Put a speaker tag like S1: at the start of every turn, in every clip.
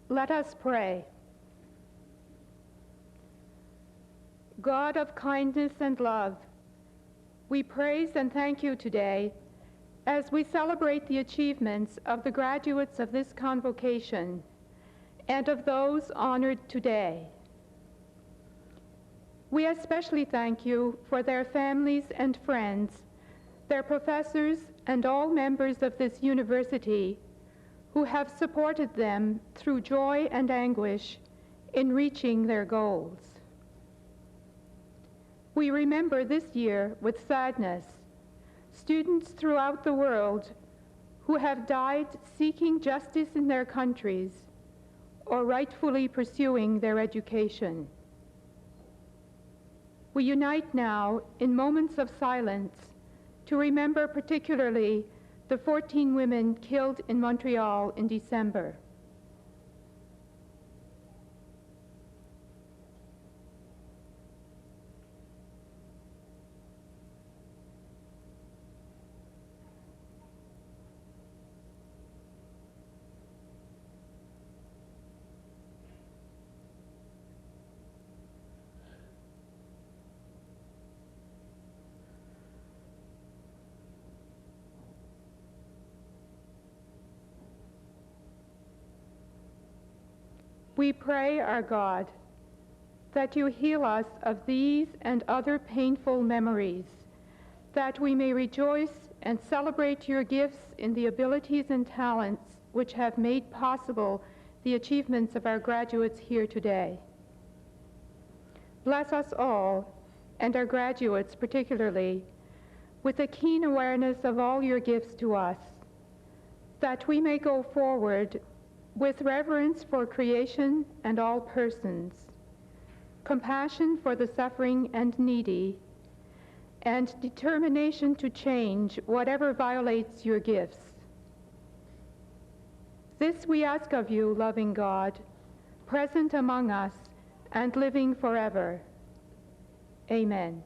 S1: Let us pray. God of kindness and love, we praise and thank you today as we celebrate the achievements of the graduates of this convocation and of those honored today. We especially thank you for their families and friends, their professors, and all members of this university who have supported them through joy and anguish in reaching their goals. We remember this year with sadness students throughout the world who have died seeking justice in their countries or rightfully pursuing their education. We unite now in moments of silence to remember particularly the 14 women killed in Montreal in December. We pray, our God, that you heal us of these and other painful memories, that we may rejoice and celebrate your gifts in the abilities and talents which have made possible the achievements of our graduates here today. Bless us all, and our graduates particularly, with a keen awareness of all your gifts to us, that we may go forward with reverence for creation and all persons, compassion for the suffering and needy, and determination to change whatever violates your gifts. This we ask of you, loving God, present among us and living forever. Amen.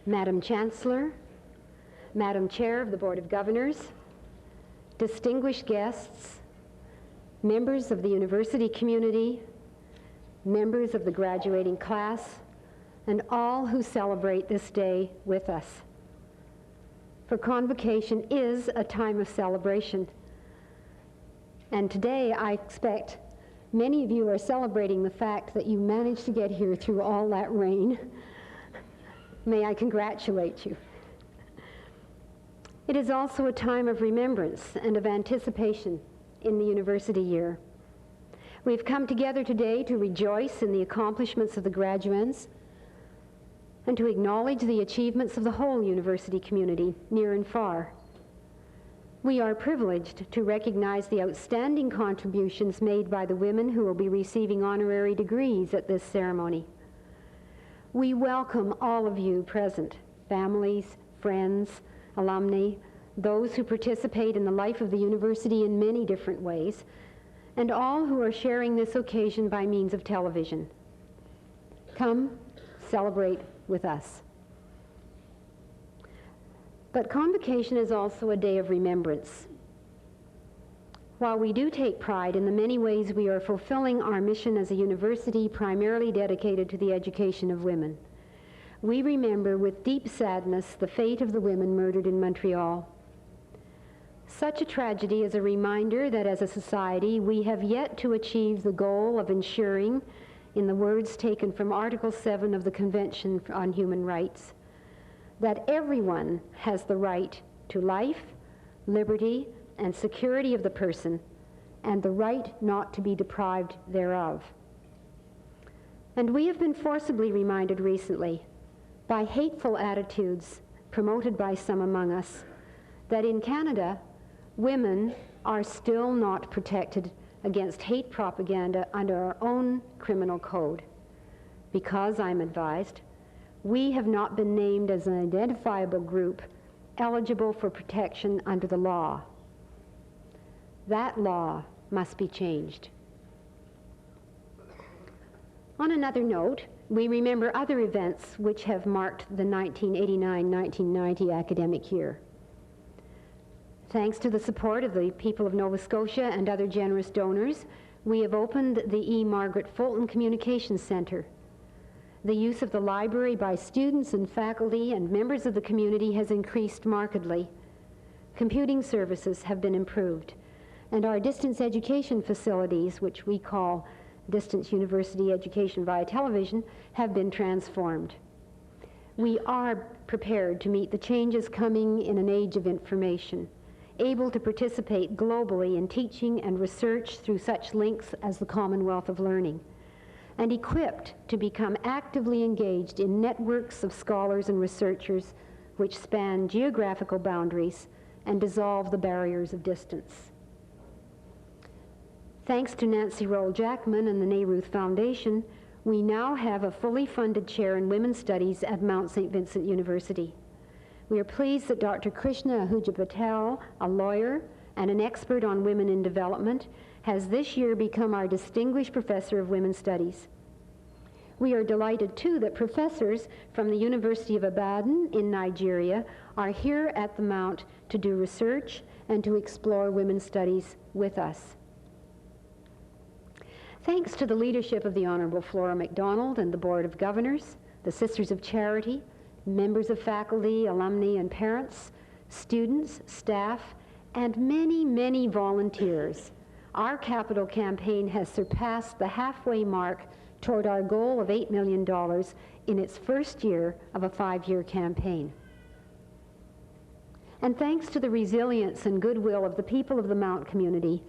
S2: Madam Chancellor, Madam Chair of the Board of Governors, distinguished guests, members of the university community, members of the graduating class, and all who celebrate this day with us. For Convocation is a time of celebration. And today I expect many of you are celebrating the fact that you managed to get here through all that rain. May I congratulate you. It is also a time of remembrance and of anticipation in the university year. We've come together today to rejoice in the accomplishments of the graduands and to acknowledge the achievements of the whole university community, near and far. We are privileged to recognize the outstanding contributions made by the women who will be receiving honorary degrees at this ceremony. We welcome all of you present, families, friends, alumni, those who participate in the life of the university in many different ways, and all who are sharing this occasion by means of television. Come, celebrate with us. But Convocation is also a day of remembrance. While we do take pride in the many ways we are fulfilling our mission as a university primarily dedicated to the education of women, we remember with deep sadness the fate of the women murdered in Montreal. Such a tragedy is a reminder that as a society, we have yet to achieve the goal of ensuring, in the words taken from Article 7 of the Convention on Human Rights, that everyone has the right to life, liberty, and security of the person, and the right not to be deprived thereof. And we have been forcibly reminded recently, by hateful attitudes promoted by some among us, that in Canada, women are still not protected against hate propaganda under our own criminal code, because, I'm advised, we have not been named as an identifiable group eligible for protection under the law. That law must be changed. On another note, we remember other events which have marked the 1989-1990 academic year. Thanks to the support of the people of Nova Scotia and other generous donors, we have opened the E. Margaret Fulton Communications Centre. The use of the library by students and faculty and members of the community has increased markedly. Computing services have been improved, and our distance education facilities, which we call distance university education via television, have been transformed. We are prepared to meet the changes coming in an age of information, able to participate globally in teaching and research through such links as the Commonwealth of Learning, and equipped to become actively engaged in networks of scholars and researchers which span geographical boundaries and dissolve the barriers of distance. Thanks to Nancy Roll Jackman and the Nehruth Foundation, we now have a fully funded chair in Women's Studies at Mount St. Vincent University. We are pleased that Dr. Krishna Ahuja Patel, a lawyer and an expert on women in development, has this year become our Distinguished Professor of Women's Studies. We are delighted, too, that professors from the University of Ibadan in Nigeria are here at the Mount to do research and to explore women's studies with us. Thanks to the leadership of the Honorable Flora MacDonald and the Board of Governors, the Sisters of Charity, members of faculty, alumni, and parents, students, staff, and many, many volunteers, our capital campaign has surpassed the halfway mark toward our goal of $8 million in its first year of a 5-year campaign. And thanks to the resilience and goodwill of the people of the Mount community,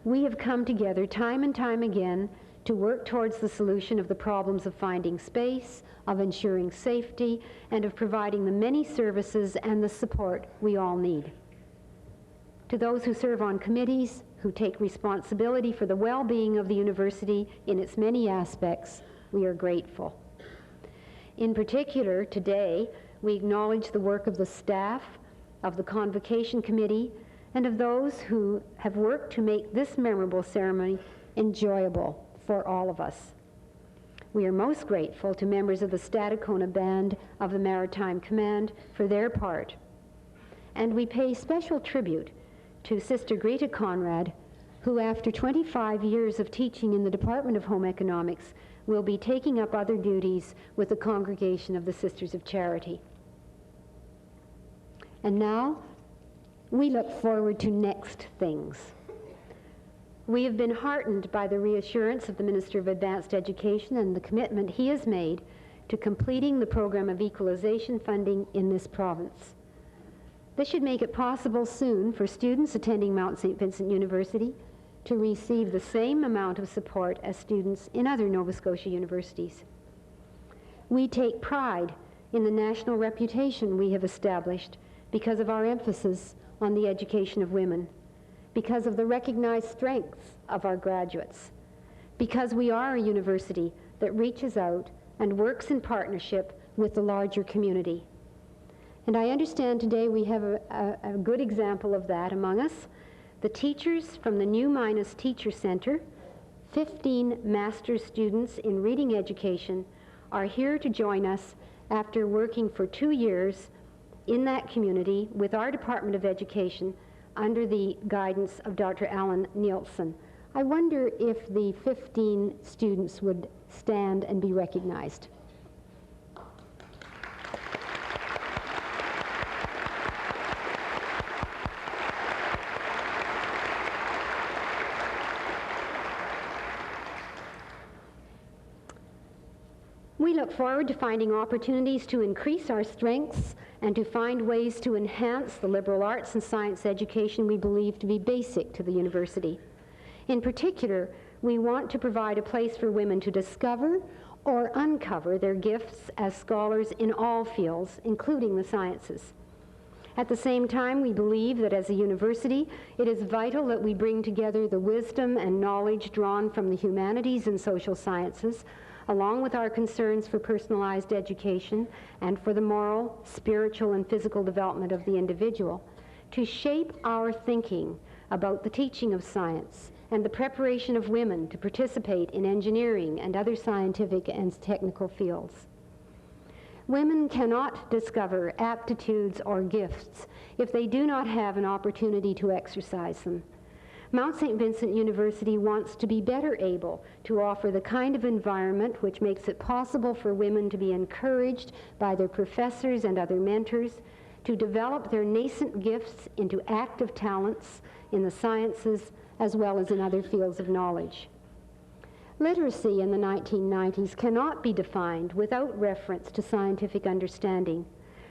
S2: we have come together time and time again to work towards the solution of the problems of finding space, of ensuring safety, and of providing the many services and the support we all need. To those who serve on committees, who take responsibility for the well-being of the university in its many aspects, we are grateful. In particular, today, we acknowledge the work of the staff, of the Convocation Committee, and of those who have worked to make this memorable ceremony enjoyable for all of us. We are most grateful to members of the Stadacona Band of the Maritime Command for their part. And we pay special tribute to Sister Greta Conrad, who after 25 years of teaching in the Department of Home Economics will be taking up other duties with the Congregation of the Sisters of Charity. And now, we look forward to next things. We have been heartened by the reassurance of the Minister of Advanced Education and the commitment he has made to completing the program of equalization funding in this province. This should make it possible soon for students attending Mount St. Vincent University to receive the same amount of support as students in other Nova Scotia universities. We take pride in the national reputation we have established because of our emphasis on the education of women, because of the recognized strengths of our graduates, because we are a university that reaches out and works in partnership with the larger community. And I understand today we have a good example of that among us. The teachers from the New Minas Teacher Center, 15 master's students in reading education, are here to join us after working for 2 years in that community with our Department of Education under the guidance of Dr. Alan Nielsen. I wonder if the 15 students would stand and be recognized. We look forward to finding opportunities to increase our strengths and to find ways to enhance the liberal arts and science education we believe to be basic to the university. In particular, we want to provide a place for women to discover or uncover their gifts as scholars in all fields, including the sciences. At the same time, we believe that as a university, it is vital that we bring together the wisdom and knowledge drawn from the humanities and social sciences, along with our concerns for personalized education and for the moral, spiritual, and physical development of the individual, to shape our thinking about the teaching of science and the preparation of women to participate in engineering and other scientific and technical fields. Women cannot discover aptitudes or gifts if they do not have an opportunity to exercise them. Mount St. Vincent University wants to be better able to offer the kind of environment which makes it possible for women to be encouraged by their professors and other mentors to develop their nascent gifts into active talents in the sciences as well as in other fields of knowledge. Literacy in the 1990s cannot be defined without reference to scientific understanding,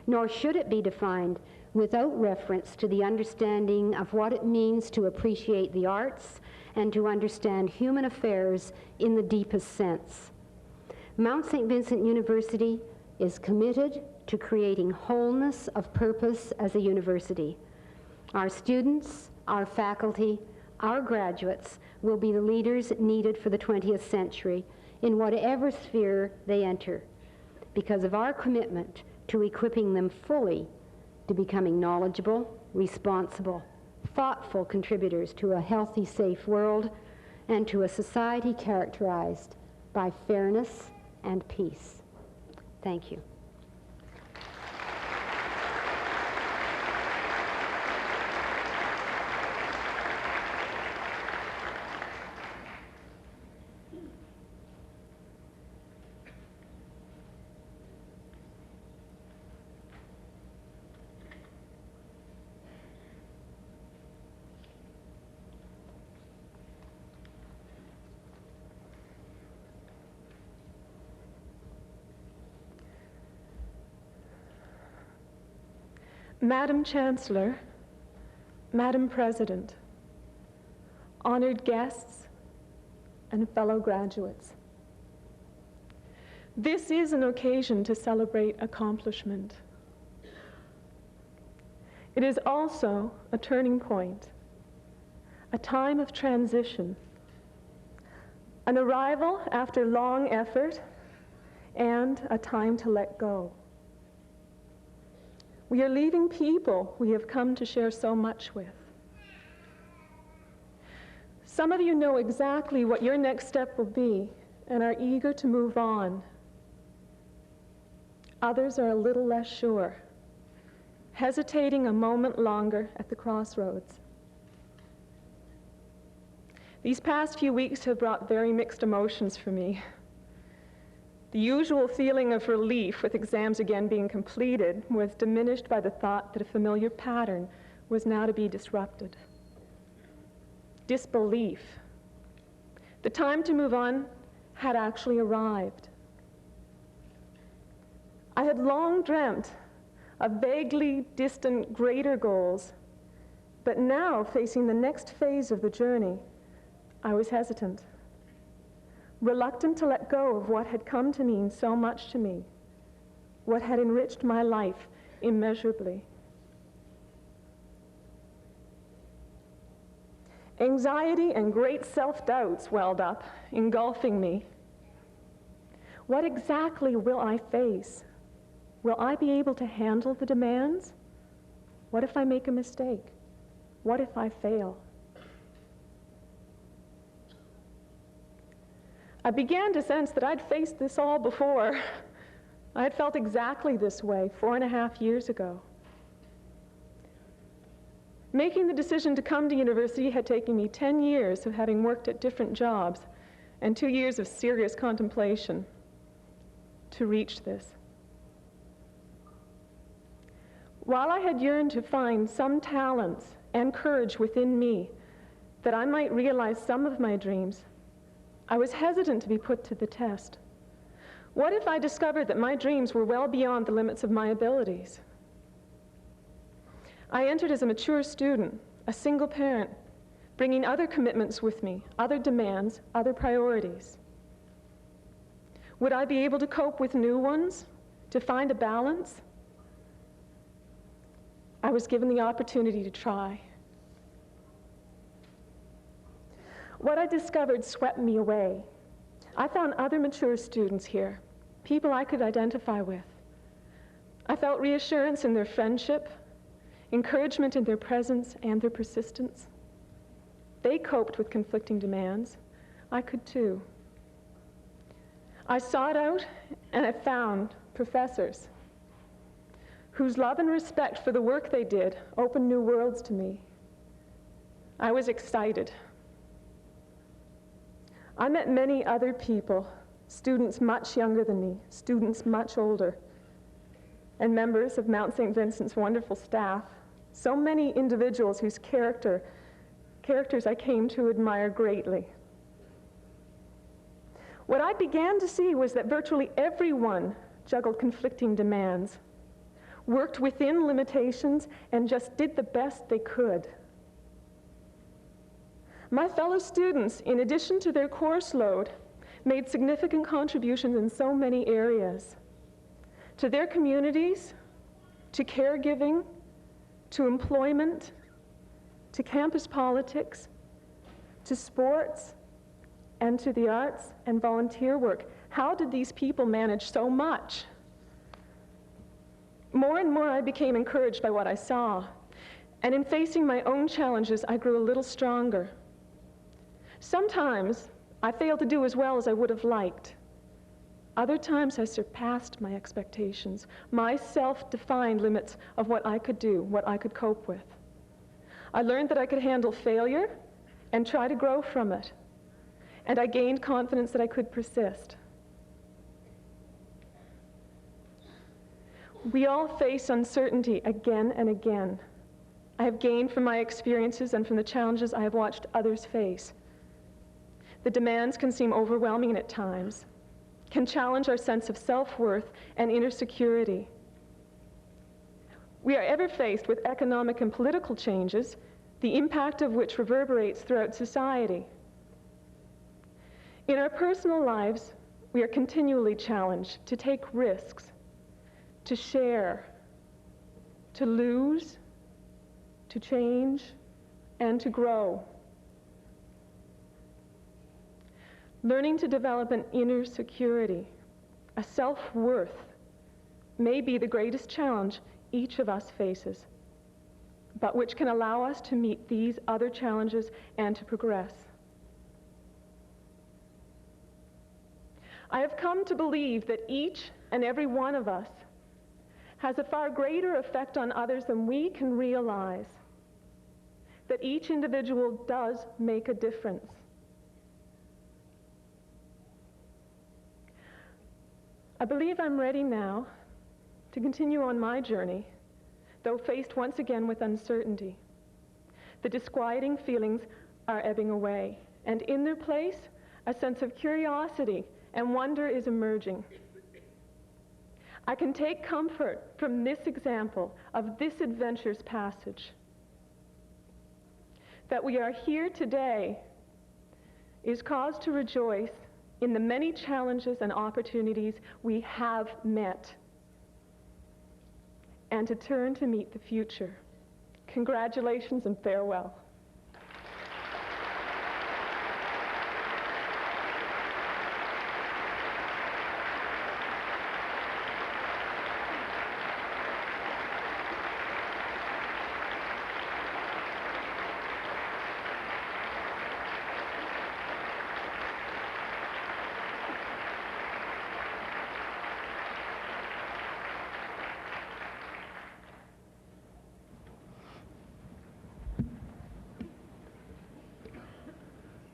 S2: nor should it be defined without reference to the understanding of what it means to appreciate the arts and to understand human affairs in the deepest sense. Mount St. Vincent University is committed to creating wholeness of purpose as a university. Our students, our faculty, our graduates will be the leaders needed for the 20th century in whatever sphere they enter, because of our commitment to equipping them fully to becoming knowledgeable, responsible, thoughtful contributors to a healthy, safe world and to a society characterized by fairness and peace. Thank you.
S3: Madam Chancellor, Madam President, honored guests, and fellow graduates. This is an occasion to celebrate accomplishment. It is also a turning point, a time of transition, an arrival after long effort, and a time to let go. We are leaving people we have come to share so much with. Some of you know exactly what your next step will be and are eager to move on. Others are a little less sure, hesitating a moment longer at the crossroads. These past few weeks have brought very mixed emotions for me. The usual feeling of relief with exams again being completed was diminished by the thought that a familiar pattern was now to be disrupted. Disbelief. The time to move on had actually arrived. I had long dreamt of vaguely distant greater goals, but now facing the next phase of the journey, I was hesitant. Reluctant to let go of what had come to mean so much to me, what had enriched my life immeasurably. Anxiety and great self-doubts welled up, engulfing me. What exactly will I face? Will I be able to handle the demands? What if I make a mistake? What if I fail? I began to sense that I'd faced this all before. I had felt exactly this way 4.5 years ago. Making the decision to come to university had taken me 10 years of having worked at different jobs and 2 years of serious contemplation to reach this. While I had yearned to find some talents and courage within me that I might realize some of my dreams, I was hesitant to be put to the test. What if I discovered that my dreams were well beyond the limits of my abilities? I entered as a mature student, a single parent, bringing other commitments with me, other demands, other priorities. Would I be able to cope with new ones, to find a balance? I was given the opportunity to try. What I discovered swept me away. I found other mature students here, people I could identify with. I felt reassurance in their friendship, encouragement in their presence and their persistence. They coped with conflicting demands. I could too. I sought out and I found professors whose love and respect for the work they did opened new worlds to me. I was excited. I met many other people, students much younger than me, students much older, and members of Mount St. Vincent's wonderful staff, so many individuals whose characters I came to admire greatly. What I began to see was that virtually everyone juggled conflicting demands, worked within limitations, and just did the best they could. My fellow students, in addition to their course load, made significant contributions in so many areas. To their communities, to caregiving, to employment, to campus politics, to sports, and to the arts and volunteer work. How did these people manage so much? More and more I became encouraged by what I saw, and in facing my own challenges, I grew a little stronger. Sometimes I failed to do as well as I would have liked. Other times I surpassed my expectations, my self-defined limits of what I could do, what I could cope with. I learned that I could handle failure and try to grow from it, and I gained confidence that I could persist. We all face uncertainty again and again. I have gained from my experiences and from the challenges I have watched others face. The demands can seem overwhelming at times, can challenge our sense of self-worth and inner security. We are ever faced with economic and political changes, the impact of which reverberates throughout society. In our personal lives, we are continually challenged to take risks, to share, to lose, to change, and to grow. Learning to develop an inner security, a self-worth, may be the greatest challenge each of us faces, but which can allow us to meet these other challenges and to progress. I have come to believe that each and every one of us has a far greater effect on others than we can realize, that each individual does make a difference. I believe I'm ready now to continue on my journey, though faced once again with uncertainty. The disquieting feelings are ebbing away, and in their place, a sense of curiosity and wonder is emerging. I can take comfort from this example of this adventure's passage. That we are here today is cause to rejoice in the many challenges and opportunities we have met, and to turn to meet the future. Congratulations and farewell.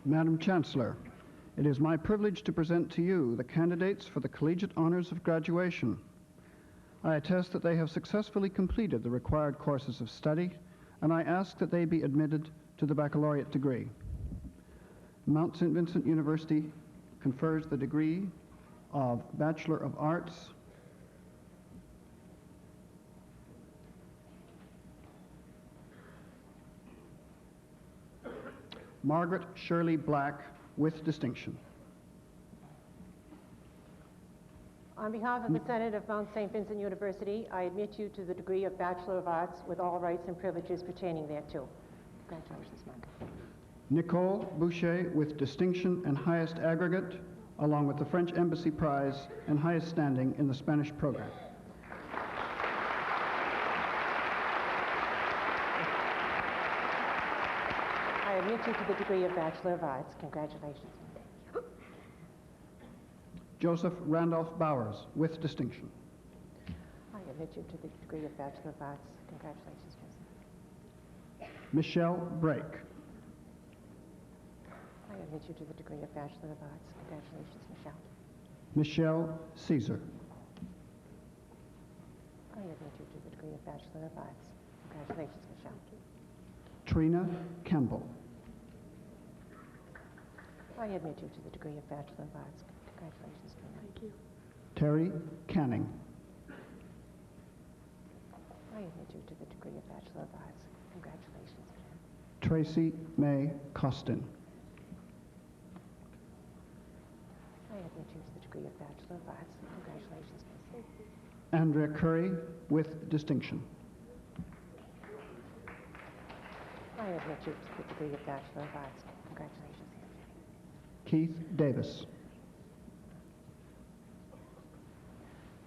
S4: Madam Chancellor, it is my privilege to present to you the candidates for the Collegiate Honors of Graduation. I attest that they have successfully completed the required courses of study, and I ask that they be admitted to the baccalaureate degree. Mount St. Vincent University confers the degree of Bachelor of Arts, Margaret Shirley Black, with distinction.
S5: On behalf of the Senate of Mount St. Vincent University, I admit you to the degree of Bachelor of Arts with all rights and privileges pertaining thereto. Congratulations, Margaret.
S4: Nicole Boucher, with distinction and highest aggregate, along with the French Embassy Prize and highest standing in the Spanish program.
S5: I admit you to the degree of Bachelor of Arts. Congratulations.
S4: Joseph Randolph Bowers, with distinction.
S5: I admit you to the degree of Bachelor of Arts. Congratulations, Joseph.
S4: Michelle Brake.
S5: I admit you to the degree of Bachelor of Arts. Congratulations, Michelle.
S4: Michelle Caesar.
S5: I admit you to the degree of Bachelor of Arts. Congratulations, Michelle.
S4: Trina Campbell.
S5: I admit you to the degree of Bachelor of Arts. Congratulations, Trina. Thank you.
S4: Terry Canning.
S5: I admit you to the degree of Bachelor of Arts. Congratulations, Trina.
S4: Tracy May Costin.
S5: I admit you to the degree of Bachelor of Arts. Congratulations, Tracy.
S4: Andrea Curry, with distinction.
S5: I admit you to the degree of Bachelor of Arts. Congratulations.
S4: Keith Davis.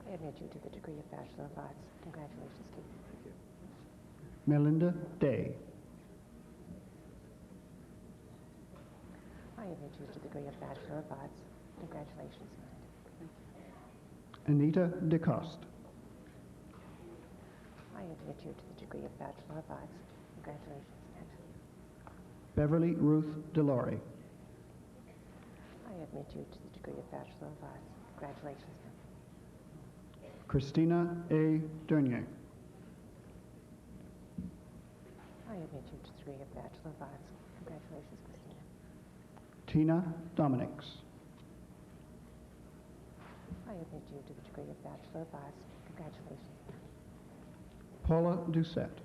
S5: I admit you to the degree of Bachelor of Arts. Congratulations, Keith.
S4: Melinda Day.
S5: I admit you to the degree of Bachelor of Arts. Congratulations, Melinda.
S4: Anita DeCoste.
S5: I admit you to the degree of Bachelor of Arts. Congratulations, Anita.
S4: Beverly Ruth Delory.
S5: I admit you to the degree of Bachelor of Arts. Congratulations, Anita.
S4: Christina A. Dernier.
S5: I admit you to the degree of Bachelor of Arts. Congratulations, Christina.
S4: Tina Dominics.
S5: I admit you to the degree of Bachelor of Arts. Congratulations.
S4: Paula Doucette.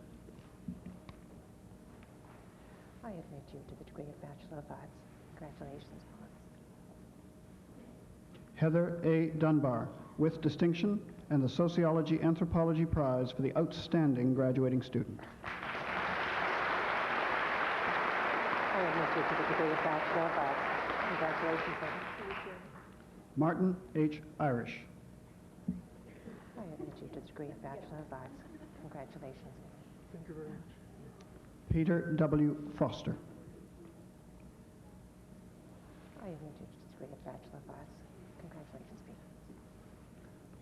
S5: I admit you to the degree of Bachelor of Arts. Congratulations, Paula.
S4: Heather A. Dunbar, with distinction and the Sociology Anthropology Prize for the outstanding graduating student.
S5: I admit you to the degree of Bachelor of Arts. Congratulations, Heather.
S4: Martin H. Irish.
S5: I admit you to the degree of Bachelor of Arts. Congratulations.
S6: Thank you very much.
S4: Peter W. Foster.
S5: I admit you to the degree of Bachelor of Arts. Congratulations, Peter.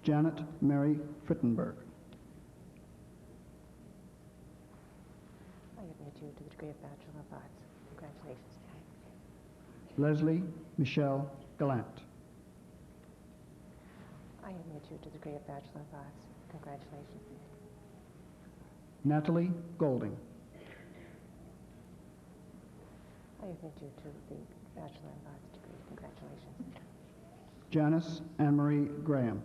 S4: Janet Mary Frittenberg.
S5: I admit you to the degree of Bachelor of Arts. Congratulations, Janet.
S4: Leslie Michelle Gallant.
S5: I admit you to the degree of Bachelor of Arts. Congratulations.
S4: Natalie Golding.
S5: I admit you to the Bachelor of Arts degree. Congratulations.
S4: Janice Anne-Marie Graham.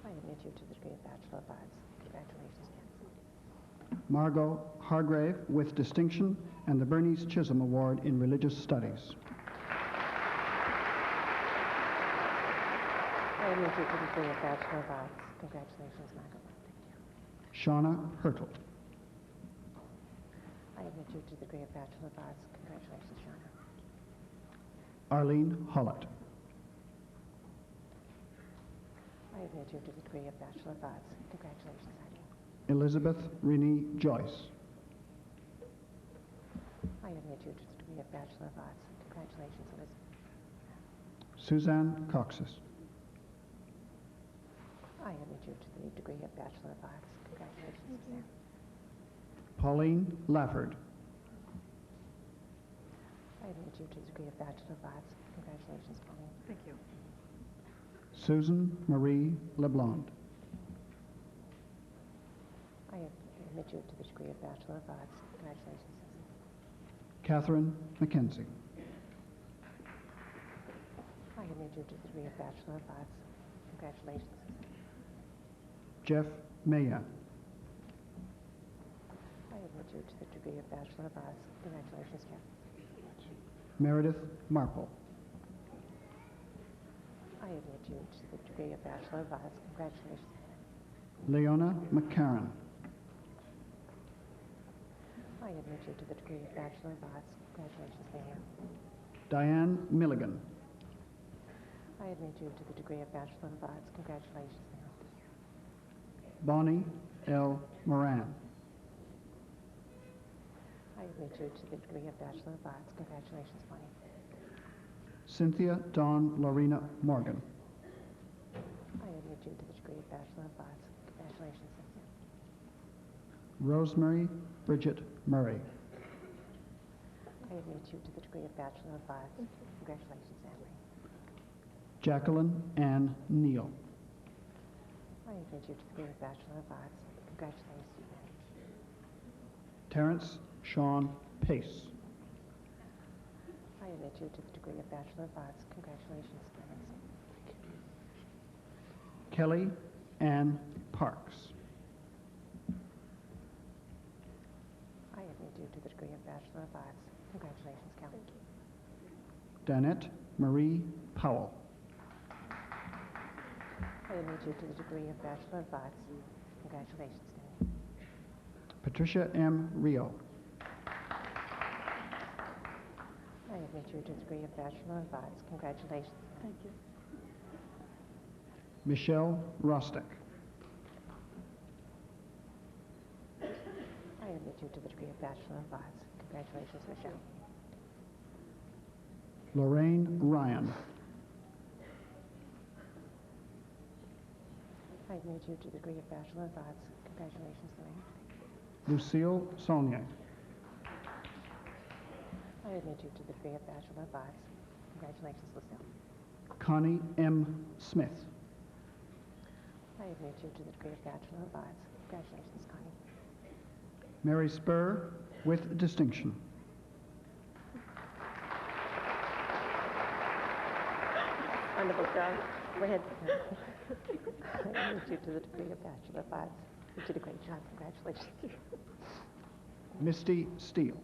S5: I admit you to the degree of Bachelor of Arts. Congratulations, Janice.
S4: Margot Hargrave, with distinction and the Bernice Chisholm Award in Religious Studies.
S5: I admit you to the degree of Bachelor of Arts. Congratulations, Margaret.
S4: Shauna Hurtle.
S5: I admit you to the degree of Bachelor of Arts. Congratulations, Shauna.
S4: Arlene Hollett.
S5: I admit you to the degree of Bachelor of Arts. Congratulations, Arlene.
S4: Elizabeth Renee Joyce.
S5: I admit you to the degree of Bachelor of Arts. Congratulations, Elizabeth.
S4: Suzanne Coxis.
S5: I admit you to the degree of Bachelor of Arts. Congratulations, Suzanne.
S4: Pauline Lafford.
S5: I admit you to the degree of Bachelor of Arts. Congratulations, Pauline.
S6: Thank you.
S4: Susan Marie LeBlanc.
S5: I admit you to the degree of Bachelor of Arts. Congratulations, Susan.
S4: Catherine McKenzie.
S5: I admit admit you to the degree of Bachelor of Arts. Congratulations.
S4: Jeff Maya.
S5: I admit you to the degree of Bachelor of Arts. Congratulations, Jeff.
S4: Meredith Marple.
S5: I admit you to the degree of Bachelor of Arts. Congratulations.
S4: Leona McCarran.
S5: I admit you to the degree of Bachelor of Arts. Congratulations, Leona.
S4: Diane Milligan.
S5: I admit you to the degree of Bachelor of Arts. Congratulations, Leona.
S4: Bonnie L. Moran.
S5: I admit you to the degree of Bachelor of Arts. Congratulations, Bonnie.
S4: Cynthia Dawn Lorena Morgan.
S5: I admit you to the degree of Bachelor of Arts. Congratulations, Cynthia.
S4: Rosemary Bridget Murray.
S5: I admit you to the degree of Bachelor of Arts. Congratulations, Anne-Marie.
S4: Jacqueline Ann Neal.
S5: I admit you to the degree of Bachelor of Arts. Congratulations, Anne.
S4: Terrence Sean Pace.
S5: I admit you to the degree of Bachelor of Arts. Congratulations, Terrence.
S4: Kelly Ann Parks.
S5: I admit you to the degree of Bachelor of Arts. Congratulations, Kelly.
S4: Danette Marie Powell.
S5: I admit you to the degree of Bachelor of Arts. Congratulations, Danny.
S4: Patricia M. Rio.
S5: I admit you to the degree of Bachelor of Arts. Congratulations.
S3: Thank you.
S4: Michelle Rostick.
S5: I admit you to the degree of Bachelor of Arts. Congratulations, Michelle.
S4: Lorraine Ryan.
S5: I admit you to the degree of Bachelor of Arts. Congratulations, Lorraine.
S4: Lucille Saulnier.
S5: I admit you to the degree of Bachelor of Arts. Congratulations, Lucille.
S4: Connie M. Smith.
S5: I admit you to the degree of Bachelor of Arts. Congratulations, Connie.
S4: Mary Spur with distinction.
S5: Wonderful job. Go ahead. I admit you to the degree of Bachelor of Arts. You did a great job. Congratulations.
S4: Misty Steele.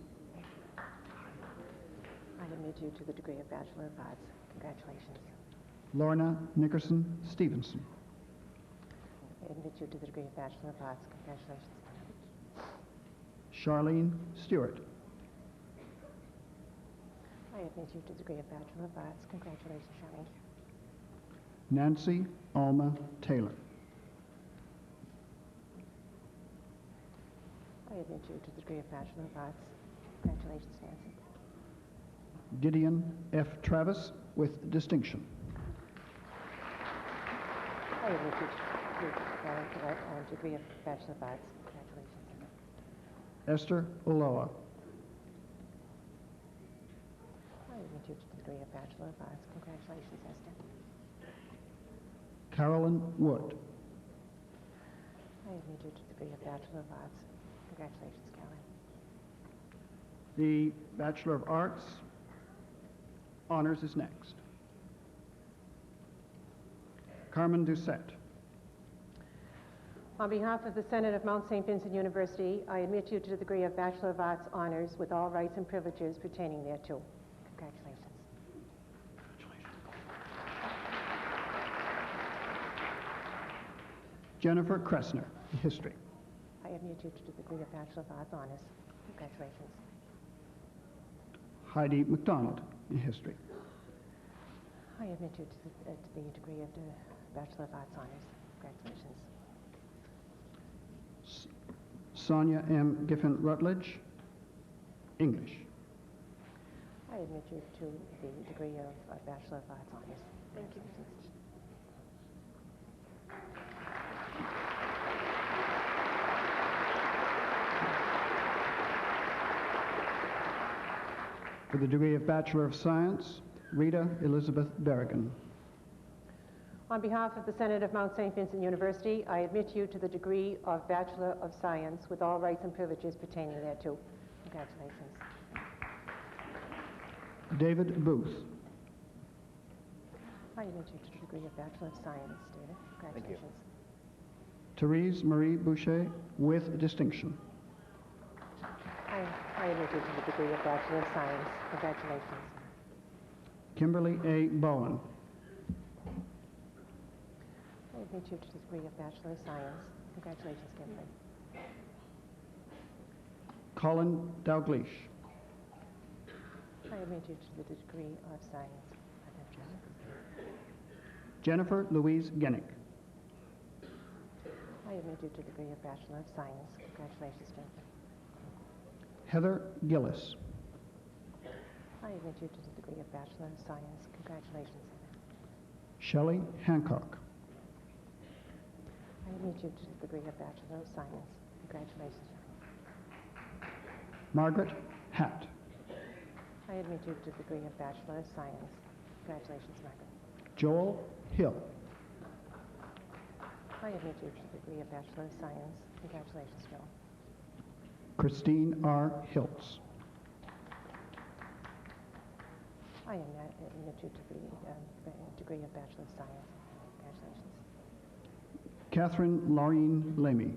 S5: I admit you to the degree of Bachelor of Arts. Congratulations.
S4: Lorna Nickerson Stevenson.
S5: I admit you to the degree of Bachelor of Arts. Congratulations.
S4: Charlene Stewart.
S5: I admit you to the degree of Bachelor of Arts. Congratulations, Charlene.
S4: Nancy Alma Taylor.
S5: I admit you to the degree of Bachelor of Arts. Congratulations, Nancy.
S4: Gideon F. Travis with distinction.
S5: I admit you to the degree of Bachelor of Arts. Congratulations.
S4: Esther Ulloa.
S5: I admit you to the degree of Bachelor of Arts. Congratulations, Esther.
S4: Carolyn Wood.
S5: I admit you to the degree of Bachelor of Arts. Congratulations, Caroline.
S4: The Bachelor of Arts honors is next. Carmen Doucette.
S5: On behalf of the Senate of Mount St. Vincent University, I admit you to the degree of Bachelor of Arts honors with all rights and privileges pertaining thereto. Congratulations.
S4: Jennifer Kressner, History.
S5: I admit you to the degree of Bachelor of Arts honors. Congratulations.
S4: Heidi McDonald, History.
S5: I admit you to the degree of the Bachelor of Arts honors. Congratulations.
S4: Sonia M. Giffen Rutledge, English.
S5: I admit you to the degree of Bachelor of Arts honors. Thank you.
S4: For the degree of Bachelor of Science, Rita Elizabeth Berrigan.
S5: On behalf of the Senate of Mount St. Vincent University, I admit you to the degree of Bachelor of Science with all rights and privileges pertaining thereto. Congratulations.
S4: David Booth.
S5: I admit you to the degree of Bachelor of Science, David. Congratulations.
S4: Therese Marie Boucher, with distinction.
S5: I admit you to the degree of Bachelor of Science. Congratulations.
S4: Kimberly A. Bowen.
S5: I admit you to the degree of Bachelor of Science. Congratulations, Kimberly.
S4: Colin Dalgleish.
S5: I admit you to the degree of Science.
S4: Jennifer Louise Gennick.
S5: I admit you to the degree of Bachelor of Science. Congratulations, Jennifer.
S4: Heather Gillis.
S5: I admit you to the degree of Bachelor of Science. Congratulations, Heather.
S4: Shelley Hancock.
S5: I admit you to the degree of Bachelor of Science. Congratulations, Shelley.
S4: Margaret Hatt.
S5: I admit you to the degree of Bachelor of Science. Congratulations, Margaret.
S4: Joel Hill.
S5: I admit you to the degree of Bachelor of Science. Congratulations, Joel.
S4: Christine R. Hiltz.
S5: I admit you to the degree of Bachelor of Science. Congratulations.
S4: Catherine Laureen Lamy.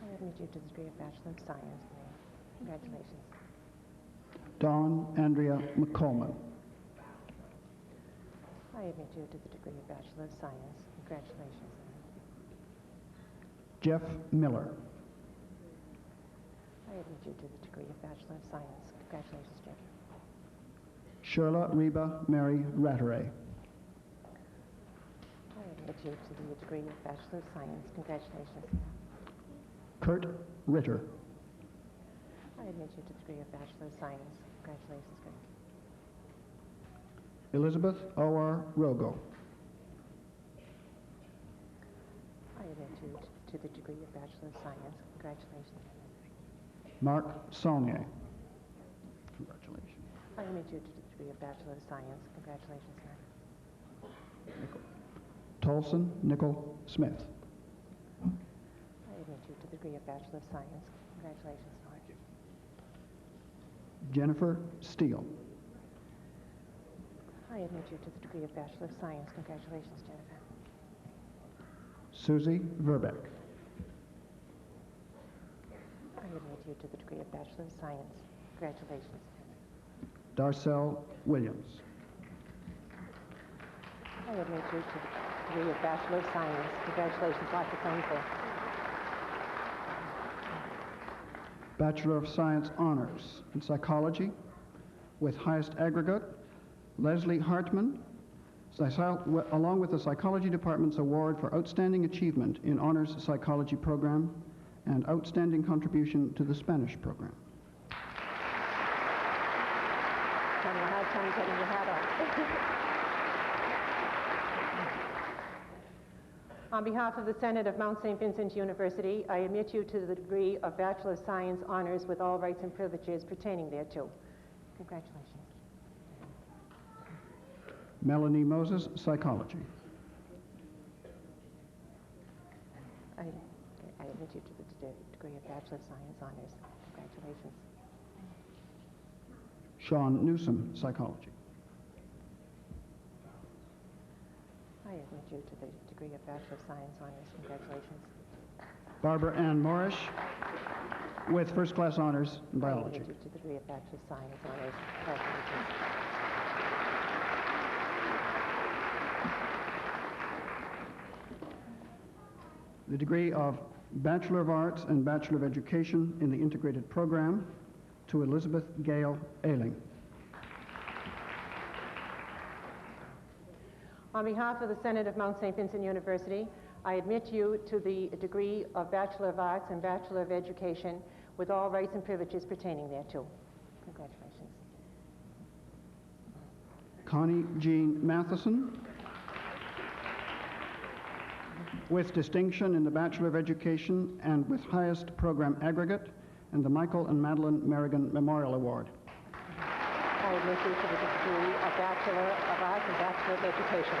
S5: I admit you to the degree of Bachelor of Science. Congratulations.
S4: Dawn Andrea McColman.
S5: I admit you to the degree of Bachelor of Science. Congratulations.
S4: Jeff Miller.
S5: I admit you to the degree of Bachelor of Science. Congratulations, Jeff.
S4: Sherla Reba Mary Ratteray.
S5: I admit you to the degree of Bachelor of Science. Congratulations.
S4: Kurt Ritter.
S5: I admit you to the degree of Bachelor of Science. Congratulations, Kurt.
S4: Elizabeth O.R. Rogo.
S5: I admit you to the degree of Bachelor of Science. Congratulations.
S4: Mark Saulnier. Congratulations.
S5: I admit you to the degree of Bachelor of Science. Congratulations, Mark.
S4: Tolson Nickel Smith.
S5: I admit you to the degree of Bachelor of Science. Congratulations, Mark.
S4: Jennifer Steele.
S5: I admit you to the degree of Bachelor of Science. Congratulations, Jennifer.
S4: Susie Verbeck.
S5: I admit you to the degree of Bachelor of Science. Congratulations.
S4: Darcel Williams.
S5: I admit you to the degree of Bachelor of Science. Congratulations, Dr. Convocation.
S4: Bachelor of Science Honors in Psychology with highest aggregate, Leslie Hartman, along with the Psychology Department's award for Outstanding Achievement in Honors Psychology Program and Outstanding Contribution to the Spanish Program.
S5: Having a hard time getting your hat on. On behalf of the Senate of Mount St. Vincent University, I admit you to the degree of Bachelor of Science Honors with all rights and privileges pertaining thereto. Congratulations.
S4: Melanie Moses, Psychology.
S5: I admit you to the degree of Bachelor of Science Honors. Congratulations.
S4: Sean Newsom, Psychology.
S5: I admit you to the degree of Bachelor of Science Honors. Congratulations.
S4: Barbara Ann Morrish with first class honors in
S5: I
S4: biology.
S5: admit you to the degree of Bachelor of Science Honors. Congratulations.
S4: The degree of Bachelor of Arts and Bachelor of Education in the integrated program to Elizabeth Gale Ailing.
S5: On behalf of the Senate of Mount St. Vincent University, I admit you to the degree of Bachelor of Arts and Bachelor of Education with all rights and privileges pertaining thereto. Congratulations.
S4: Connie Jean Matheson with distinction in the Bachelor of Education and with highest program aggregate and the Michael and Madeline Merrigan Memorial Award.
S5: I admit you to the degree of Bachelor of Arts and Bachelor of Education.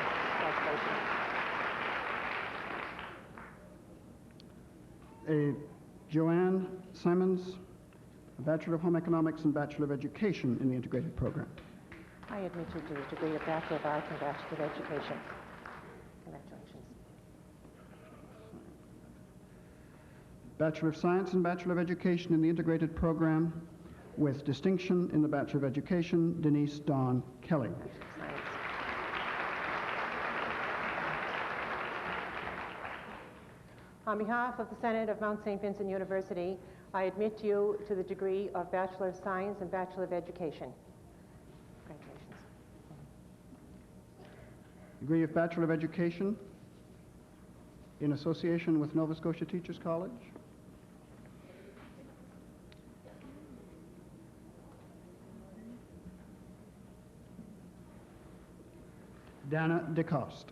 S5: Congratulations.
S4: Joanne Simons, a Bachelor of Home Economics and Bachelor of Education in the integrated program.
S5: I admit you to the degree of Bachelor of Arts and Bachelor of Education. Congratulations.
S4: Bachelor of Science and Bachelor of Education in the integrated program with distinction in the Bachelor of Education, Denise Dawn Kelly.
S5: Science. On behalf of the Senate of Mount St. Vincent University, I admit you to the degree of Bachelor of Science and Bachelor of Education. Congratulations.
S4: Degree of Bachelor of Education in association with Nova Scotia Teachers College. Dana DeCoste.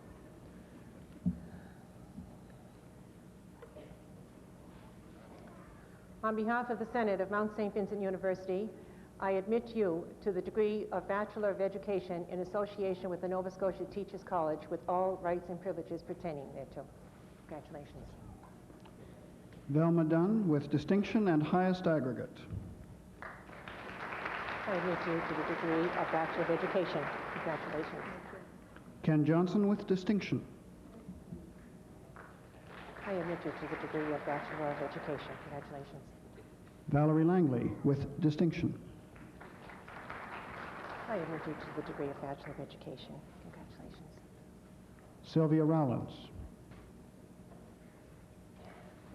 S5: On behalf of the Senate of Mount St. Vincent University, I admit you to the degree of Bachelor of Education in association with the Nova Scotia Teachers College with all rights and privileges pertaining thereto. Congratulations.
S4: Velma Dunn with distinction and highest aggregate.
S5: I admit you to the degree of Bachelor of Education. Congratulations.
S4: Ken Johnson with distinction.
S5: I admit you to the degree of Bachelor of Education. Congratulations.
S4: Valerie Langley with distinction.
S5: I admit you to the degree of Bachelor of Education. Congratulations.
S4: Sylvia Rowlands.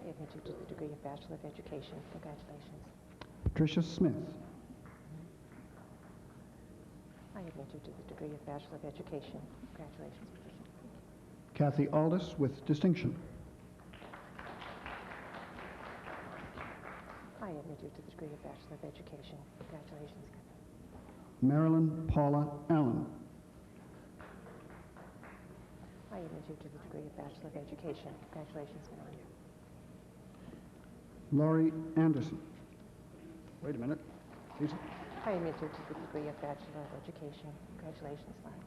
S5: I admit you to the degree of Bachelor of Education. Congratulations.
S4: Patricia Smith.
S5: I admit you to the degree of Bachelor of Education. Congratulations, Patricia.
S4: Kathy Aldis with distinction.
S5: I admit you to the degree of Bachelor of Education. Congratulations.
S4: Marilyn Paula Allen.
S5: I admit you to the degree of Bachelor of Education. Congratulations, Marilyn.
S4: Laurie Anderson. Wait a minute. Lisa.
S5: I admit you to the degree of Bachelor of Education. Congratulations, Laurie.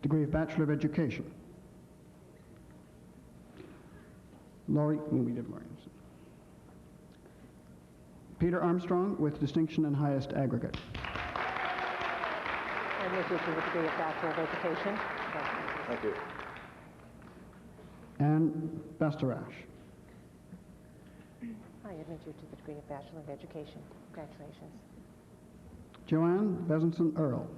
S4: Degree of Bachelor of Education. Laurie, we did Laurie. Peter Armstrong with distinction and highest aggregate.
S5: I admit you to the degree of Bachelor of Education.
S6: Thank you.
S4: Anne Bastarash.
S5: I admit you to the degree of Bachelor of Education. Congratulations.
S4: Joanne Besenson Earl.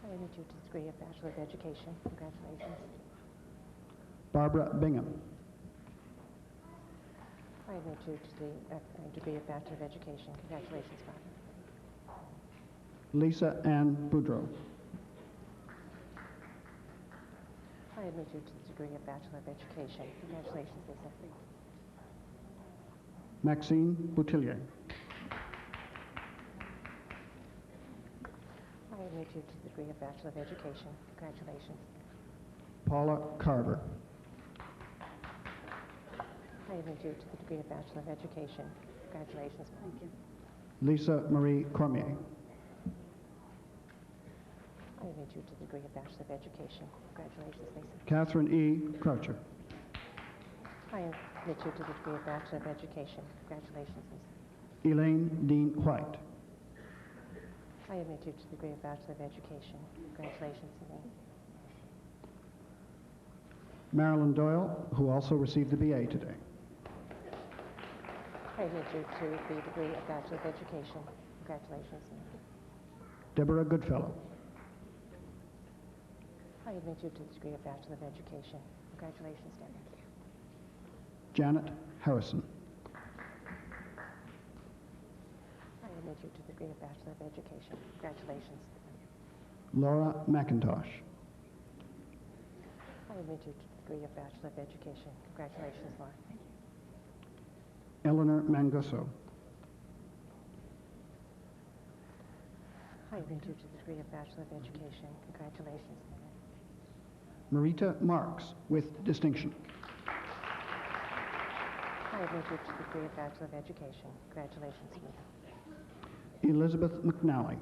S5: I admit you to the degree of Bachelor of Education. Congratulations.
S4: Barbara Bingham.
S5: I admit you to the degree of Bachelor of Education. Congratulations, Barbara.
S4: Lisa Ann Boudreau.
S5: I admit you to the degree of Bachelor of Education. Congratulations, Lisa.
S4: Maxine Boutillier.
S5: I admit you to the degree of Bachelor of Education. Congratulations.
S4: Paula Carver.
S5: I admit you to the degree of Bachelor of Education. Congratulations. Thank you.
S4: Lisa Marie Cormier.
S5: I admit you to the degree of Bachelor of Education. Congratulations, Lisa.
S4: Catherine E. Croucher.
S5: I admit you to the degree of Bachelor of Education. Congratulations, Lisa.
S4: Elaine Dean White.
S5: I admit you to the degree of Bachelor of Education. Congratulations, Elaine.
S4: Marilyn Doyle, who also received the BA today.
S5: I admit you to the degree of Bachelor of Education. Congratulations, Elaine.
S4: Deborah Goodfellow.
S5: I admit you to the degree of Bachelor of Education. Congratulations, Debbie.
S4: Janet Harrison.
S5: I admit you to the degree of Bachelor of Education. Congratulations.
S4: Laura McIntosh.
S5: I admit you to the degree of Bachelor of Education. Congratulations, Laura.
S4: Eleanor Mangusso.
S5: I admit you to the degree of Bachelor of Education. Congratulations.
S4: Marita Marks with distinction.
S5: I admit you to the degree of Bachelor of Education. Congratulations, Marita.
S4: Elizabeth McNally.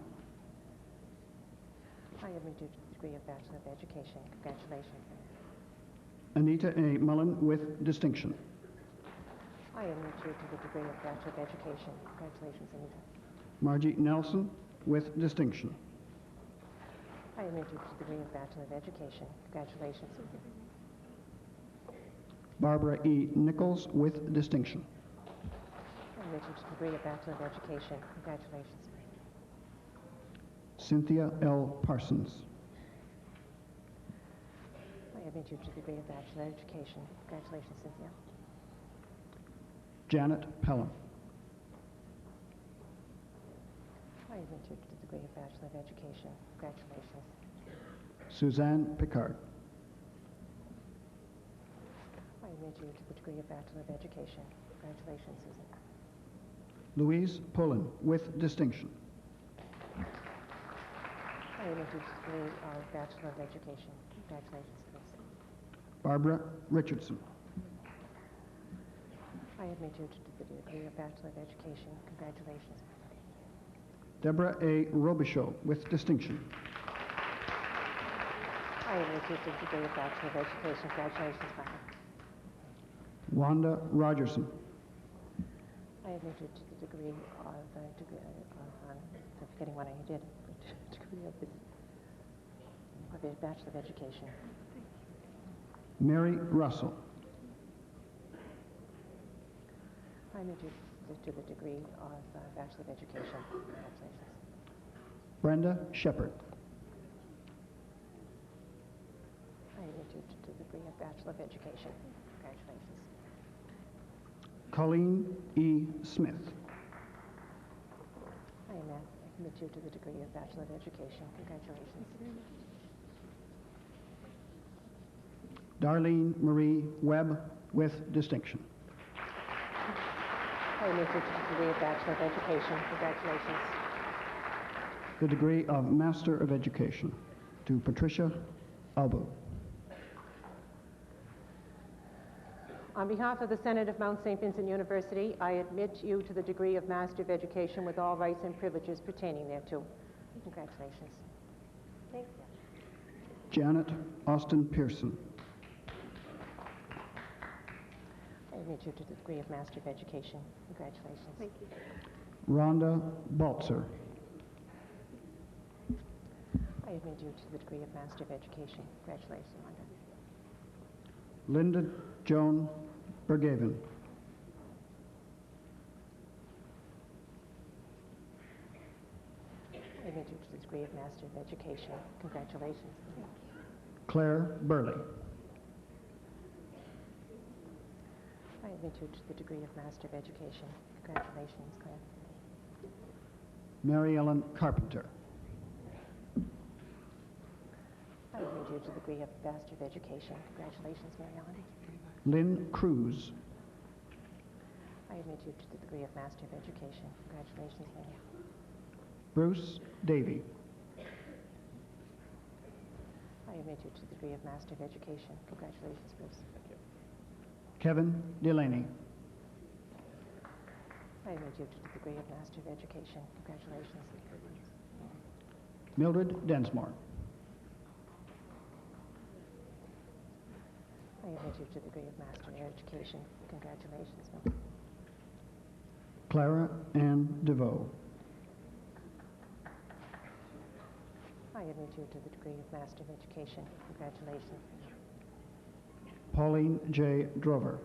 S5: I admit you to the degree of Bachelor of Education. Congratulations,
S4: Anita A. Mullen with distinction.
S5: I admit you to the degree of Bachelor of Education. Congratulations, Anita.
S4: Margie Nelson, with distinction.
S5: I admit you to the degree of Bachelor of Education. Congratulations.
S4: Barbara E. Nichols, with distinction.
S5: I admit you to the degree of Bachelor of Education. Congratulations.
S4: Cynthia L. Parsons.
S5: I admit you to the degree of Bachelor of Education. Congratulations, Cynthia.
S4: Janet Pelham.
S5: I admit you to the degree of Bachelor of Education. Congratulations.
S4: Suzanne Picard.
S5: I admit you to the degree of Bachelor of Education. Congratulations, Susan.
S4: Louise Pullen, with distinction.
S5: I admit you to the degree of Bachelor of Education. Congratulations, Louise.
S4: Barbara Richardson.
S5: I admit you to the degree of Bachelor of Education. Congratulations.
S4: Deborah A. Robichaud, with distinction.
S5: I admit you to the degree of Bachelor of Education. Congratulations, Barbara.
S4: Wanda Rogerson.
S5: I admit you to the degree of, I'm forgetting what I did, degree of the Bachelor of Education.
S4: Mary Russell.
S5: I admit you to the degree of Bachelor of Education. Congratulations.
S4: Brenda Shepard.
S5: I admit you to the degree of Bachelor of Education. Congratulations.
S4: Colleen E. Smith.
S5: I admit you to the degree of Bachelor of Education. Congratulations.
S4: Darlene Marie Webb, with distinction.
S5: I admit you to the degree of Bachelor of Education. Congratulations.
S4: The degree of Master of Education to Patricia Albu.
S5: On behalf of the Senate of Mount St. Vincent University, I admit you to the degree of Master of Education with all rights and privileges pertaining thereto. Congratulations. Thank you.
S4: Janet Austin Pearson.
S5: I admit you to the degree of Master of Education. Congratulations. Thank you.
S4: Rhonda Baltzer.
S5: I admit you to the degree of Master of Education. Congratulations, Rhonda.
S4: Linda Joan Bergaven.
S5: I admit you to the degree of Master of Education. Congratulations.
S4: Claire Burley.
S5: I admit you to the degree of Master of Education. Congratulations, Claire.
S4: Mary Ellen Carpenter.
S5: I admit you to the degree of Master of Education. Congratulations, Mary Ellen.
S4: Lynn Cruz.
S5: I admit you to the degree of Master of Education. Congratulations, Mary Ellen.
S4: Bruce Davey.
S5: I admit you to the degree of Master of Education. Congratulations, Bruce.
S4: Kevin Delaney.
S5: I admit you to the degree of Master of Education. Congratulations.
S4: Mildred Densmore.
S5: I admit you to the degree of Master of Education. Congratulations, Mildred.
S4: Clara Ann DeVoe.
S5: I admit you to the degree of Master of Education. Congratulations.
S4: Pauline J. Drover.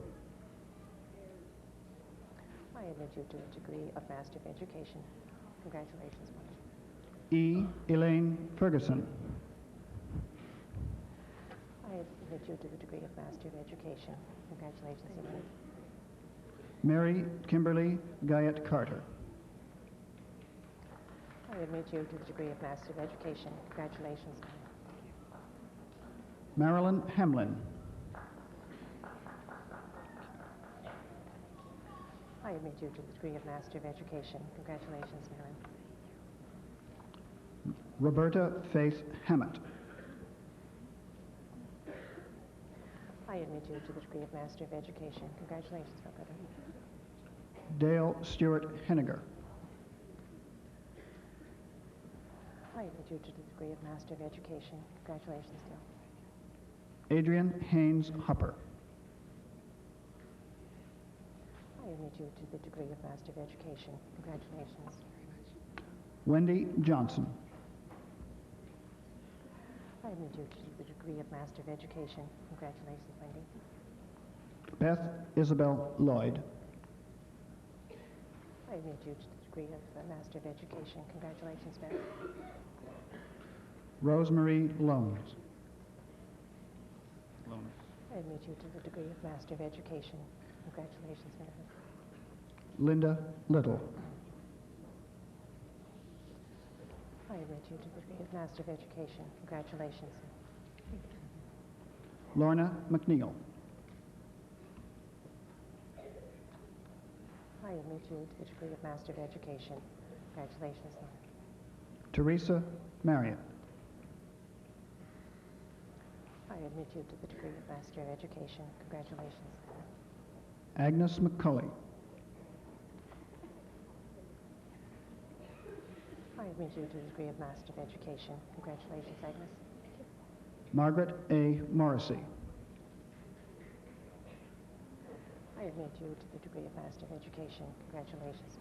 S5: I admit you to the degree of Master of Education. Congratulations, Mildred.
S4: E. Elaine Ferguson.
S5: I admit you to the degree of Master of Education. Congratulations, Elaine.
S4: Mary Kimberly Guyette Carter.
S5: I admit you to the degree of Master of Education. Congratulations.
S4: Marilyn Hamlin.
S5: I admit you to the degree of Master of Education. Congratulations, Marilyn.
S4: Roberta Faith Hammett.
S5: I admit you to the degree of Master of Education. Congratulations, Roberta.
S4: Dale Stewart Henniger.
S5: I admit you to the degree of Master of Education. Congratulations, Dale.
S4: Adrian Haynes Hopper.
S5: I admit you to the degree of Master of Education. Congratulations.
S4: Wendy Johnson.
S5: I admit you to the degree of Master of Education. Congratulations, Wendy.
S4: Beth Isabel Lloyd.
S5: I admit you to the degree of Master of Education. Congratulations, Beth.
S4: Rosemarie Lones.
S5: I admit you to the degree of Master of Education. Congratulations, Beth.
S4: Linda Little.
S5: I admit you to the degree of Master of Education. Congratulations.
S4: Lorna McNeil.
S5: I admit you to the degree of Master of Education. Congratulations, Lorna.
S4: Teresa Marriott.
S5: I admit you to the degree of Master of Education. Congratulations.
S4: Agnes McCulley.
S5: I admit you to the degree of Master of Education. Congratulations, Agnes.
S4: Margaret A. Morrissey.
S5: I admit you to the degree of Master of Education. Congratulations.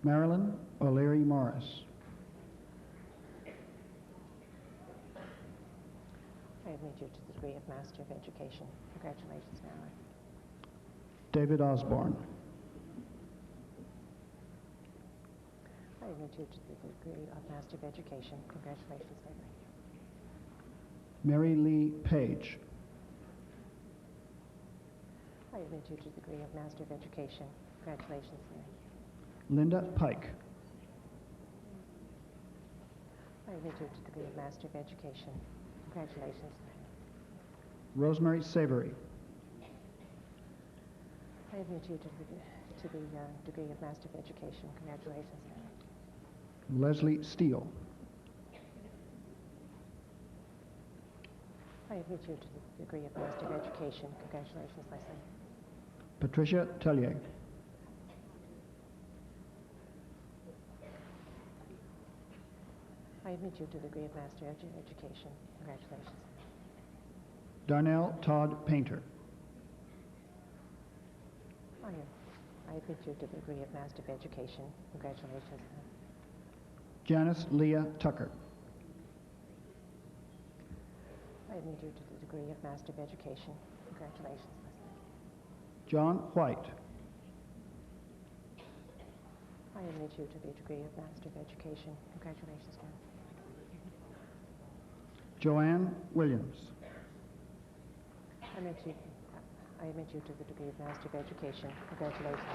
S4: Marilyn O'Leary Morris.
S5: I admit you to the degree of Master of Education. Congratulations, Marilyn.
S4: David Osborne.
S5: I admit you to the degree of Master of Education. Congratulations, David.
S4: Mary Lee Page.
S5: I admit you to the degree of Master of Education. Congratulations, Mary.
S4: Linda Pike.
S5: I admit you to the degree of Master of Education. Congratulations, Mary.
S4: Rosemary Savory.
S5: I admit you to the degree of Master of Education. Congratulations, Mary.
S4: Leslie Steele.
S5: I admit you to the degree of Master of Education. Congratulations, Leslie.
S4: Patricia Tellier.
S5: I admit you to the degree of Master of Education. Congratulations.
S4: Darnell Todd Painter.
S5: I admit you to the degree of Master of Education. Congratulations.
S4: Janice Leah Tucker.
S5: I admit you to the degree of Master of Education. Congratulations, Leslie.
S4: John White.
S5: I admit you to the degree of Master of Education. Congratulations, John.
S4: Joanne Williams.
S5: I admit you to the degree of Master of Education. Congratulations.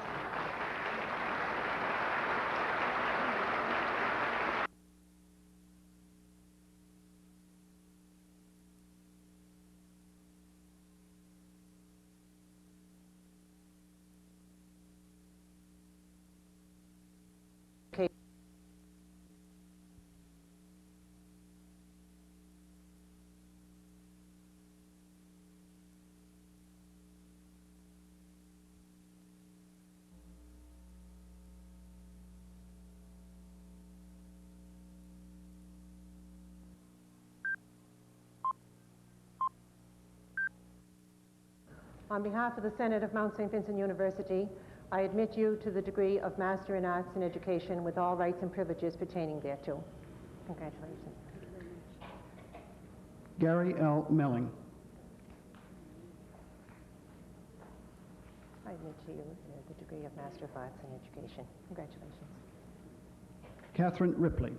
S5: On behalf of the Senate of Mount St. Vincent University, I admit you to the degree of Master in Arts and Education with all rights and privileges pertaining thereto. Congratulations.
S4: Gary L. Melling.
S5: I admit to you the degree of Master of Arts in Education. Congratulations.
S4: Catherine Ripley.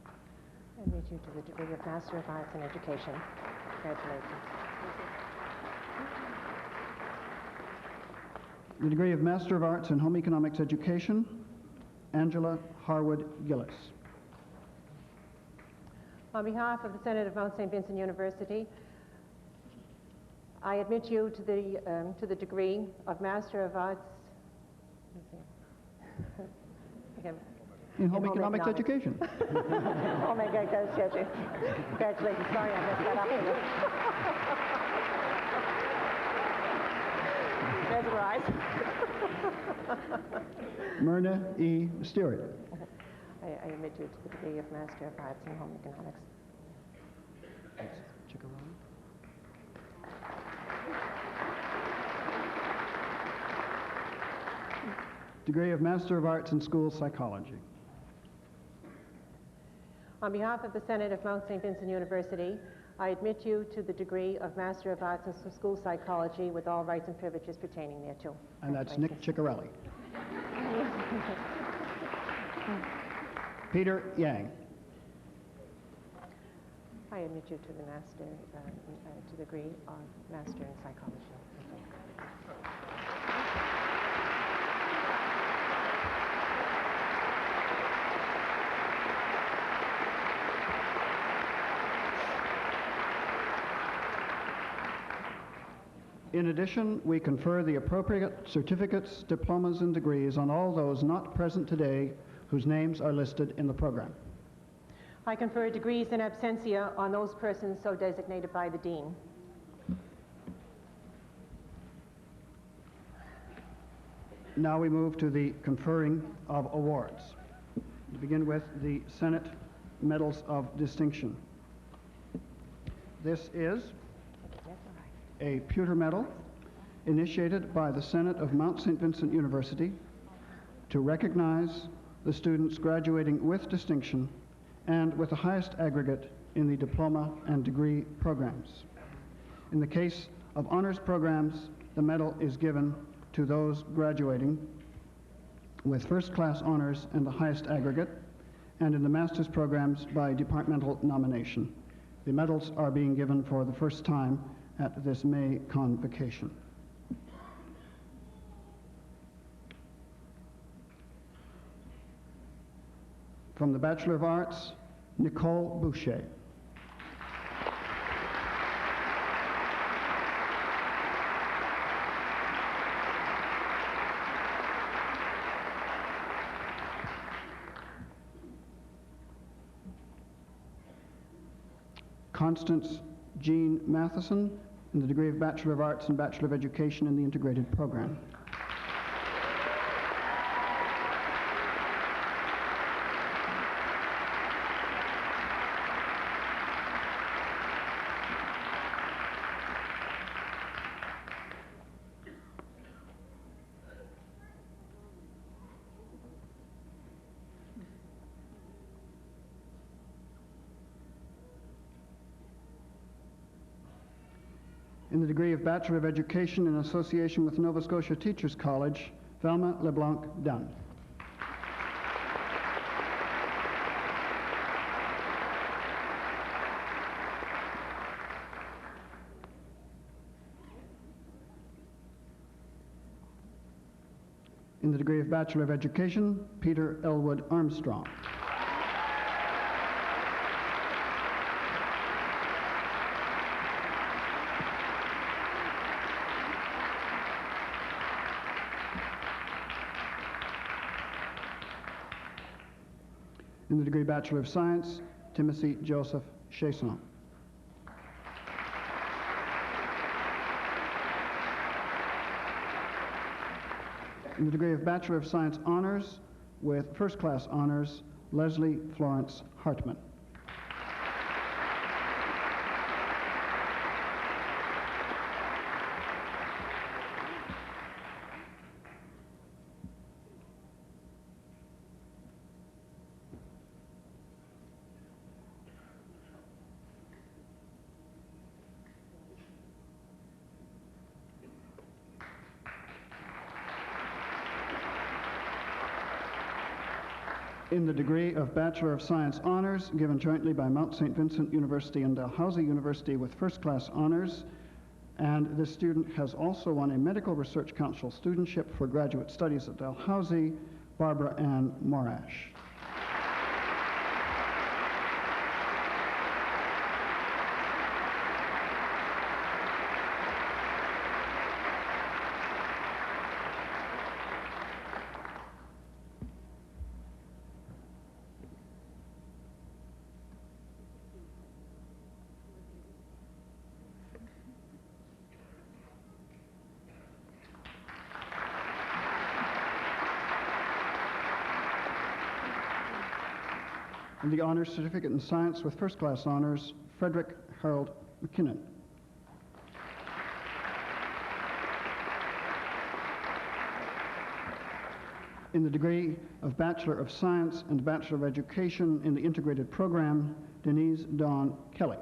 S5: I admit you to the degree of Master of Arts in Education. Congratulations.
S4: The degree of Master of Arts in Home Economics Education, Angela Harwood Gillis.
S5: On behalf of the Senate of Mount St. Vincent University, I admit you to the degree of Master of Arts.
S4: In Home Economics Education.
S5: Home Economics Education. Congratulations. Sorry, I messed that up. There's a rise.
S4: Myrna E. Stewart.
S5: I admit you to the degree of Master of Arts in Home Economics.
S4: degree of Master of Arts in School Psychology.
S5: On behalf of the Senate of Mount St. Vincent University, I admit you to the degree of Master of Arts in School Psychology with all rights and privileges pertaining thereto.
S4: And that's Nick Ciccarelli. Peter Yang.
S5: I admit you to the master, to the degree of Master in Psychology.
S4: In addition, we confer the appropriate certificates, diplomas, and degrees on all those not present today whose names are listed in the program.
S5: I confer degrees in absentia on those persons so designated by the Dean.
S4: Now we move to the conferring of awards. To begin with the Senate Medals of Distinction. This is a pewter medal initiated by the Senate of Mount St. Vincent University to recognize the students graduating with distinction and with the highest aggregate in the diploma and degree programs. In the case of honors programs, the medal is given to those graduating with first-class honors and the highest aggregate, and in the master's programs by departmental nomination. The medals are being given for the first time at this May convocation. From the Bachelor of Arts, Nicole Boucher. Constance Jean Matheson, in the degree of Bachelor of Arts and Bachelor of Education in the integrated program. In the degree of Bachelor of Education in association with Nova Scotia Teachers College, Velma LeBlanc Dunn. In the degree of Bachelor of Education, Peter Elwood Armstrong. In the degree Bachelor of Science, Timothy Joseph Chasson. In the degree of Bachelor of Science Honors, with first-class honors, Leslie Florence Hartman. In the degree of Bachelor of Science Honors, given jointly by Mount St. Vincent University and Dalhousie University with first-class honors, and this student has also won a Medical Research Council studentship for graduate studies at Dalhousie, Barbara Ann Morash. And the Honors Certificate in Science with first-class honors, Frederick Harold McKinnon. In the degree of Bachelor of Science and Bachelor of Education in the integrated program, Denise Dawn Kelly.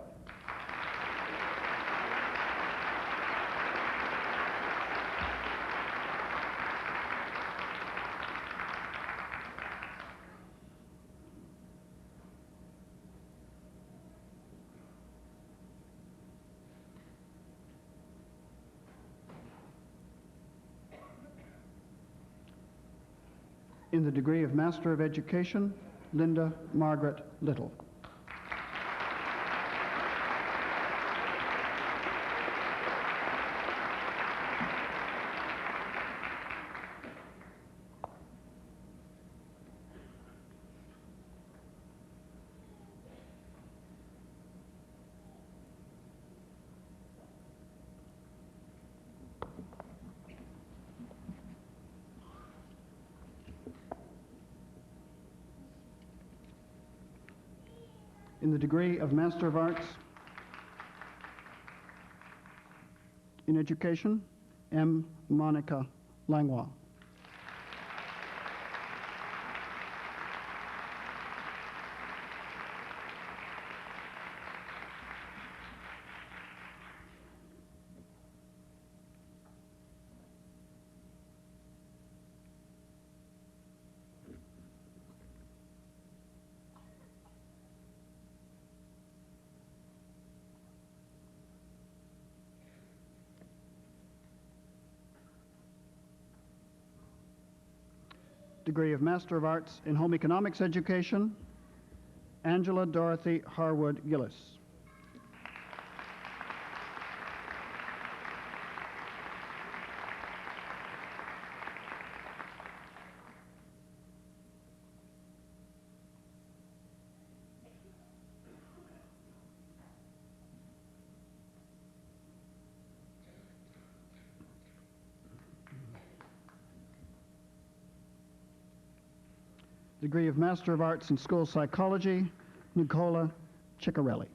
S4: In the degree of Master of Education, Linda Margaret Little. In the degree of Master of Arts in Education, M. Monica Langlois. Degree of Master of Arts in Home Economics Education, Angela Dorothy Harwood Gillis. Degree of Master of Arts in School Psychology, Nicola Ciccarelli.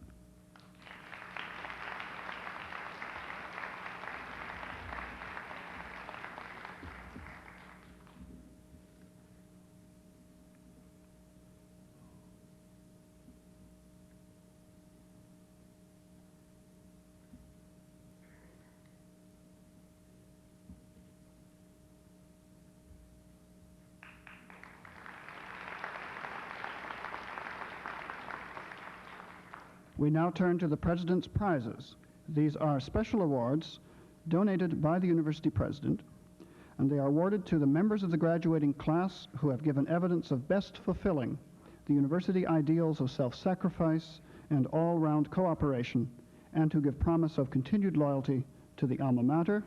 S4: We now turn to the President's Prizes. These are special awards donated by the University President, and they are awarded to the members of the graduating class who have given evidence of best fulfilling the university ideals of self-sacrifice and all-round cooperation, and who give promise of continued loyalty to the alma mater.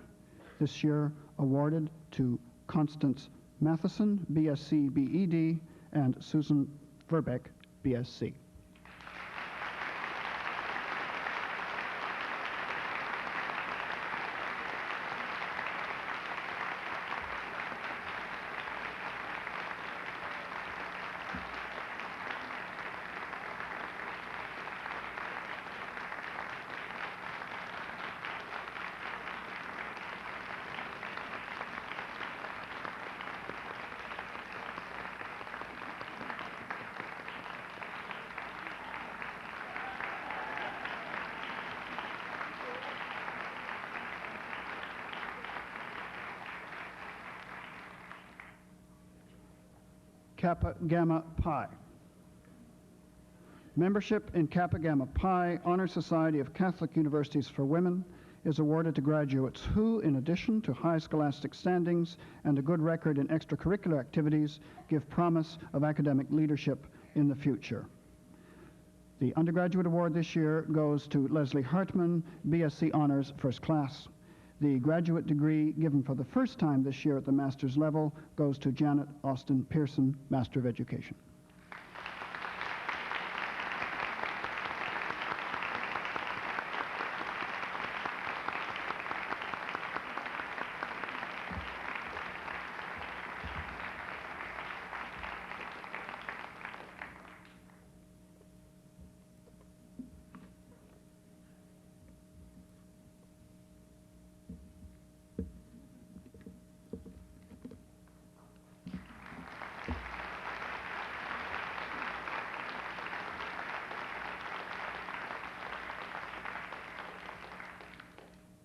S4: This year awarded to Constance Matheson, BSc BEd, and Susan Verbeck, BSc. Kappa Gamma Pi. Membership in Kappa Gamma Pi Honor Society of Catholic Universities for Women is awarded to graduates who, in addition to high scholastic standings and a good record in extracurricular activities, give promise of academic leadership in the future. The undergraduate award this year goes to Leslie Hartman, BSc Honors First Class. The graduate degree given for the first time this year at the master's level goes to Janet Austin Pearson, Master of Education.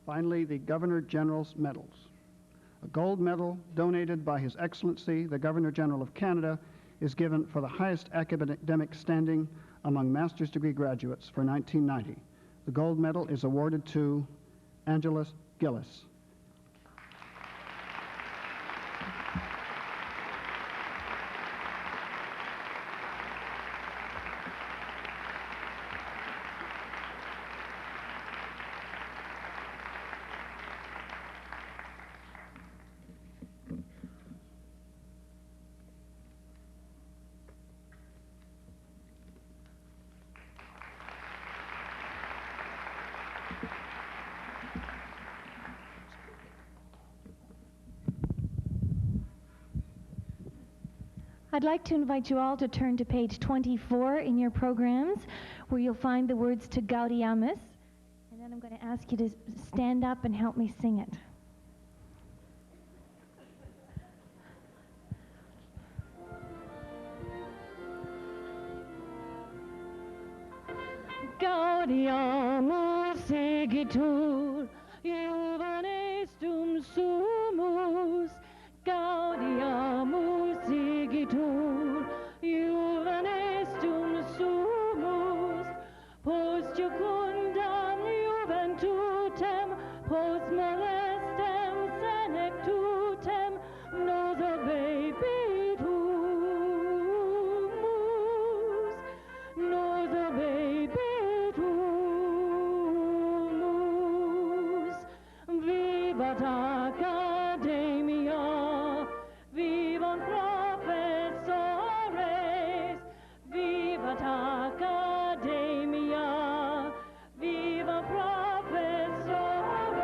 S4: Finally, the Governor General's medals. A gold medal donated by His Excellency, the Governor General of Canada, is given for the highest academic standing among master's degree graduates for 1990. The gold medal is awarded to Angelus Gillis.
S6: I'd like to invite you all to turn to page 24 in your programs, where you'll find the words to Gaudiamus, and then I'm going to ask you to stand up and help me sing it. Gaudiamus egitur, Juvenestum sumus, Gaudiamus egitur, Juvenestum sumus, post jucundam juventutem, post molestem senectutem, nos obeibitumus, nos obeibitumus, vivat academia, vivat professores, vivat academia, vivat professores,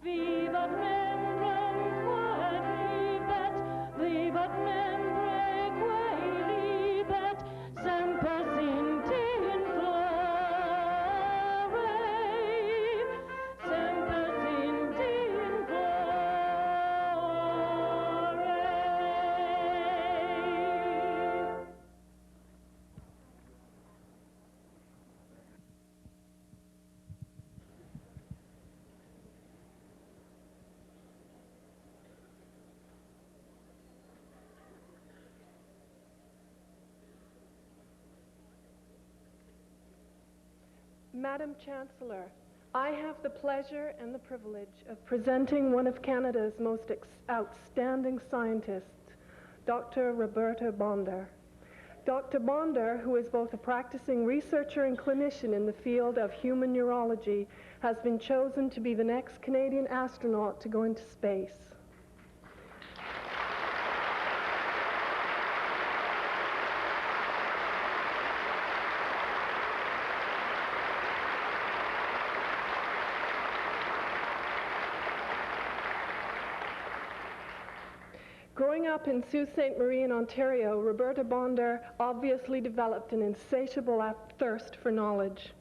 S6: vivat membrem quae libet, vivat membre quae libet, semper sinti in flore, semper sinti in flore.
S3: Madam Chancellor, I have the pleasure and the privilege of presenting one of Canada's most outstanding scientists, Dr. Roberta Bonder. Dr. Bonder, who is both a practicing researcher and clinician in the field of human neurology, has been chosen to be the next Canadian astronaut to go into space. Growing up in Sault Ste. Marie in Ontario, Roberta Bonder obviously developed an insatiable thirst for knowledge.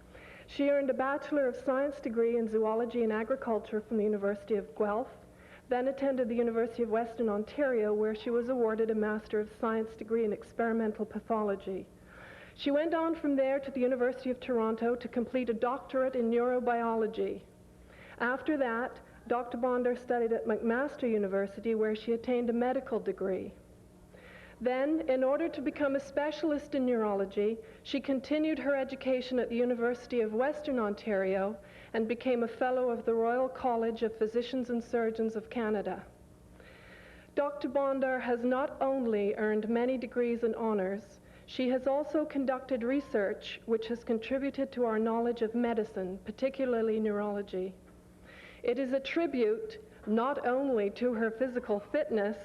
S3: She earned a Bachelor of Science degree in Zoology and Agriculture from the University of Guelph, then attended the University of Western Ontario, where she was awarded a Master of Science degree in Experimental Pathology. She went on from there to the University of Toronto to complete a doctorate in neurobiology. After that, Dr. Bonder studied at McMaster University, where she attained a medical degree. Then, in order to become a specialist in neurology, she continued her education at the University of Western Ontario and became a Fellow of the Royal College of Physicians and Surgeons of Canada. Dr. Bonder has not only earned many degrees and honors, she has also conducted research which has contributed to our knowledge of medicine, particularly neurology. It is a tribute not only to her physical fitness,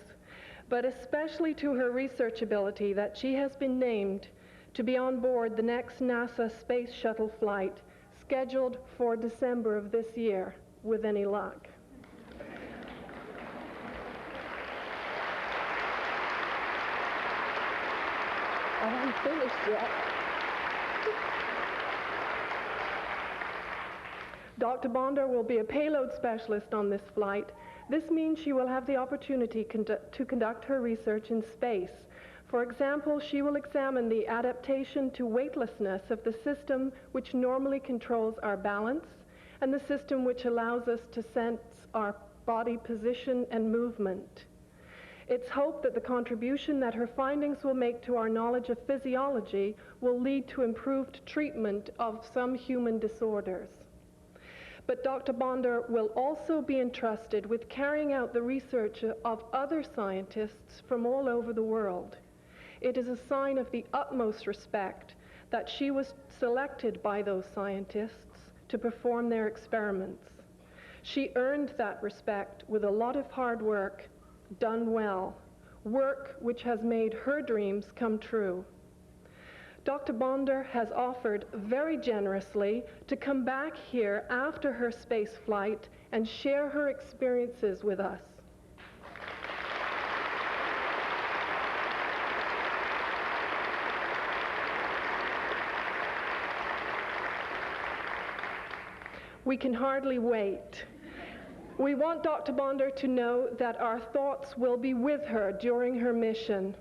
S3: but especially to her research ability that she has been named to be on board the next NASA Space Shuttle flight, scheduled for December of this year, with any luck. I haven't finished yet. Dr. Bonder will be a payload specialist on this flight. This means she will have the opportunity to conduct her research in space. For example, she will examine the adaptation to weightlessness of the system which normally controls our balance and the system which allows us to sense our body position and movement. It's hoped that the contribution that her findings will make to our knowledge of physiology will lead to improved treatment of some human disorders. But Dr. Bonder will also be entrusted with carrying out the research of other scientists from all over the world. It is a sign of the utmost respect that she was selected by those scientists to perform their experiments. She earned that respect with a lot of hard work done well, work which has made her dreams come true. Dr. Bonder has offered very generously to come back here after her space flight and share her experiences with us. We can hardly wait. We want Dr. Bonder to know that our thoughts will be with her during her mission.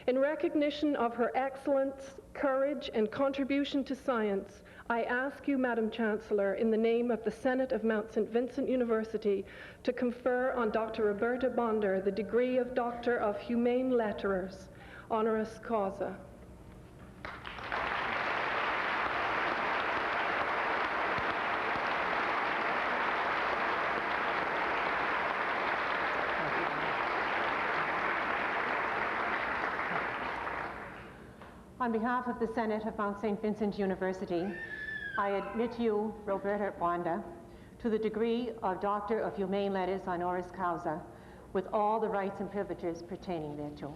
S3: In recognition of her excellence, courage, and contribution to science, I ask you, Madam Chancellor, in the name of the Senate of Mount St. Vincent University, to confer on Dr. Roberta Bonder the degree of Doctor of Humane Letters, honoris causa.
S5: On behalf of the Senate of Mount St. Vincent University, I admit you, Roberta Bonder, to the degree of Doctor of Humane Letters honoris causa, with all the rights and privileges pertaining thereto.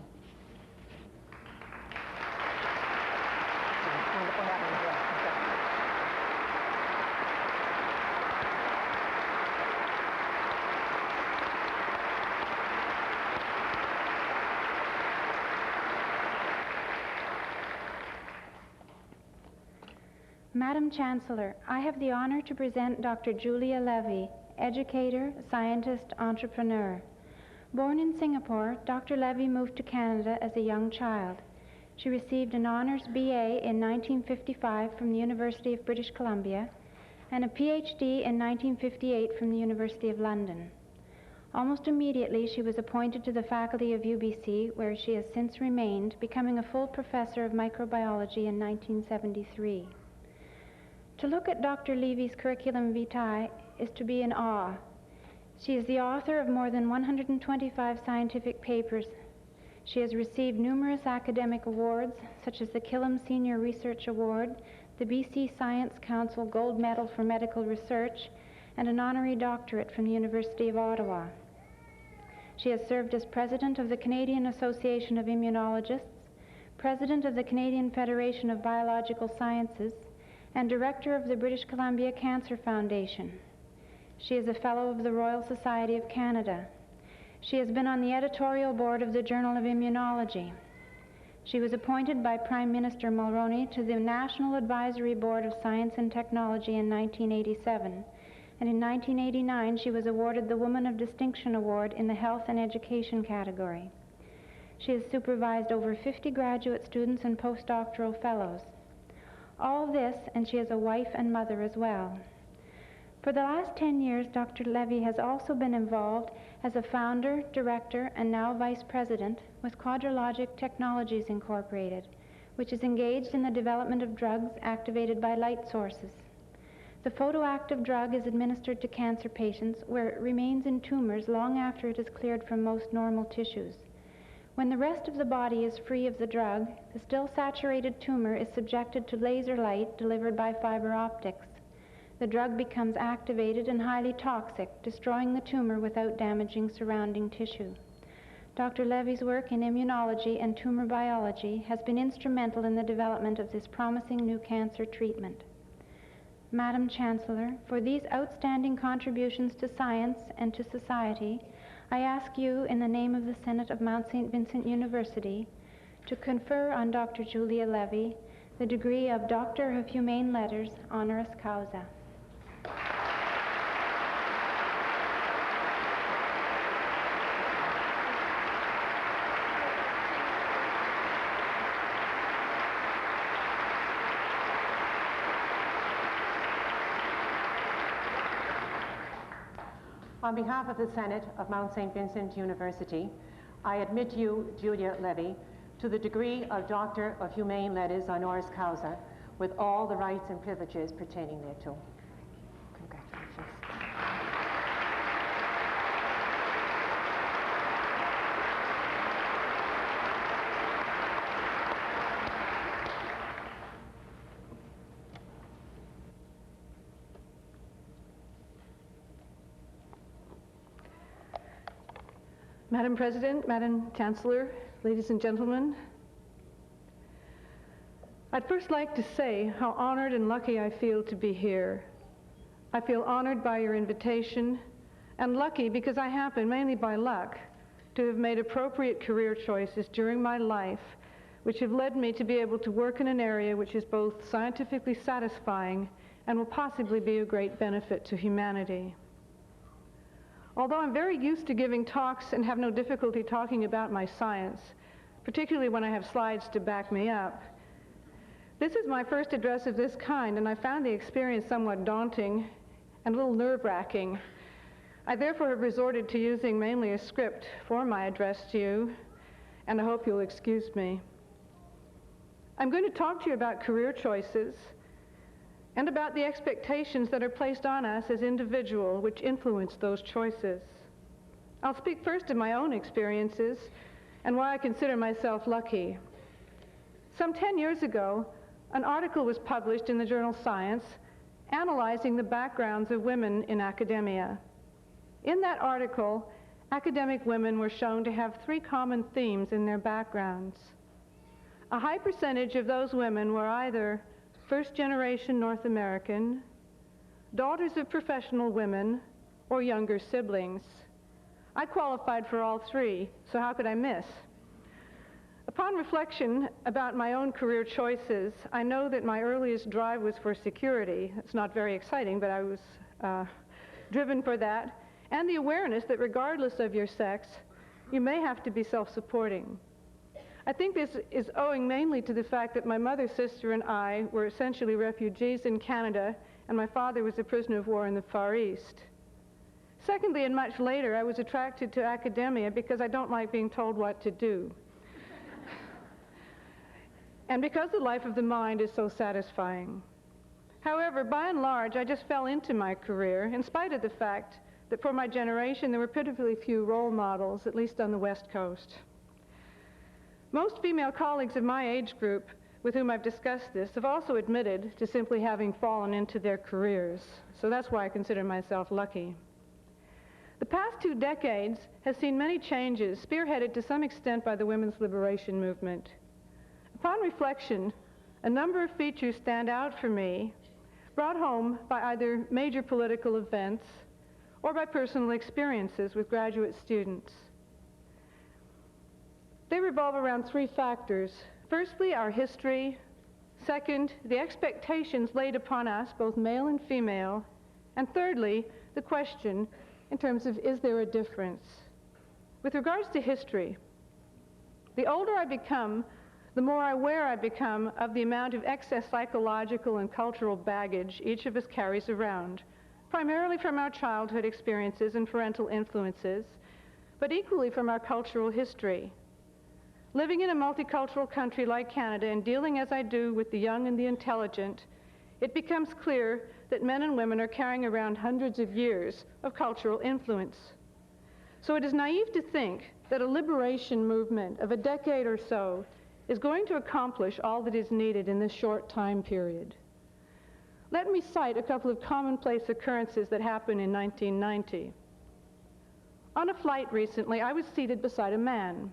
S7: Madam Chancellor, I have the honor to present Dr. Julia Levy, educator, scientist, entrepreneur. Born in Singapore, Dr. Levy moved to Canada as a young child. She received an honors BA in 1955 from the University of British Columbia and a PhD in 1958 from the University of London. Almost immediately, she was appointed to the faculty of UBC, where she has since remained, becoming a full professor of microbiology in 1973. To look at Dr. Levy's curriculum vitae is to be in awe. She is the author of more than 125 scientific papers. She has received numerous academic awards, such as the Killam Senior Research Award, the BC Science Council Gold Medal for Medical Research, and an honorary doctorate from the University of Ottawa. She has served as president of the Canadian Association of Immunologists, president of the Canadian Federation of Biological Sciences, and director of the British Columbia Cancer Foundation. She is a fellow of the Royal Society of Canada. She has been on the editorial board of the Journal of Immunology. She was appointed by Prime Minister Mulroney to the National Advisory Board of Science and Technology in 1987, and in 1989 she was awarded the Woman of Distinction Award in the Health and Education category. She has supervised over 50 graduate students and postdoctoral fellows. All this, and she is a wife and mother as well. For the last 10 years, Dr. Levy has also been involved as a founder, director, and now vice president with Quadrilogic Technologies Incorporated, which is engaged in the development of drugs activated by light sources. The photoactive drug is administered to cancer patients where it remains in tumors long after it is cleared from most normal tissues. When the rest of the body is free of the drug, the still saturated tumor is subjected to laser light delivered by fiber optics. The drug becomes activated and highly toxic, destroying the tumor without damaging surrounding tissue. Dr. Levy's work in immunology and tumor biology has been instrumental in the development of this promising new cancer treatment. Madam Chancellor, for these outstanding contributions to science and to society, I ask you, in the name of the Senate of Mount St. Vincent University, to confer on Dr. Julia Levy the degree of Doctor of Humane Letters, honoris causa.
S5: On behalf of the Senate of Mount St. Vincent University, I admit you, Julia Levy, to the degree of Doctor of Humane Letters honoris causa with all the rights and privileges pertaining thereto. Congratulations.
S8: Madam President, Madam Chancellor, ladies and gentlemen, I'd first like to say how honored and lucky I feel to be here. I feel honored by your invitation and lucky because I happen, mainly by luck, to have made appropriate career choices during my life which have led me to be able to work in an area which is both scientifically satisfying and will possibly be of great benefit to humanity. Although I'm very used to giving talks and have no difficulty talking about my science, particularly when I have slides to back me up, this is my first address of this kind, and I found the experience somewhat daunting and a little nerve-wracking. I therefore have resorted to using mainly a script for my address to you, and I hope you'll excuse me. I'm going to talk to you about career choices and about the expectations that are placed on us as individuals which influence those choices. I'll speak first of my own experiences and why I consider myself lucky. Some 10 years ago, an article was published in the journal Science analyzing the backgrounds of women in academia. In that article, academic women were shown to have 3 common themes in their backgrounds. A high percentage of those women were either first-generation North American, daughters of professional women, or younger siblings. I qualified for all 3, so how could I miss? Upon reflection about my own career choices, I know that my earliest drive was for security. It's not very exciting, but I was driven for that, and the awareness that regardless of your sex, you may have to be self-supporting. I think this is owing mainly to the fact that my mother, sister, and I were essentially refugees in Canada, and my father was a prisoner of war in the Far East. Secondly, and much later, I was attracted to academia because I don't like being told what to do. And because the life of the mind is so satisfying. However, by and large, I just fell into my career, in spite of the fact that for my generation, there were pitifully few role models, at least on the West Coast. Most female colleagues of my age group with whom I've discussed this have also admitted to simply having fallen into their careers. So that's why I consider myself lucky. The past 2 decades has seen many changes, spearheaded to some extent by the women's liberation movement. Upon reflection, a number of features stand out for me, brought home by either major political events or by personal experiences with graduate students. They revolve around 3 factors. Firstly, our history. Second, the expectations laid upon us, both male and female. And thirdly, the question in terms of, is there a difference? With regards to history, the older I become, the more aware I become of the amount of excess psychological and cultural baggage each of us carries around, primarily from our childhood experiences and parental influences, but equally from our cultural history. Living in a multicultural country like Canada and dealing as I do with the young and the intelligent, it becomes clear that men and women are carrying around hundreds of years of cultural influence. So it is naive to think that a liberation movement of a decade or so is going to accomplish all that is needed in this short time period. Let me cite a couple of commonplace occurrences that happened in 1990. On a flight recently, I was seated beside a man.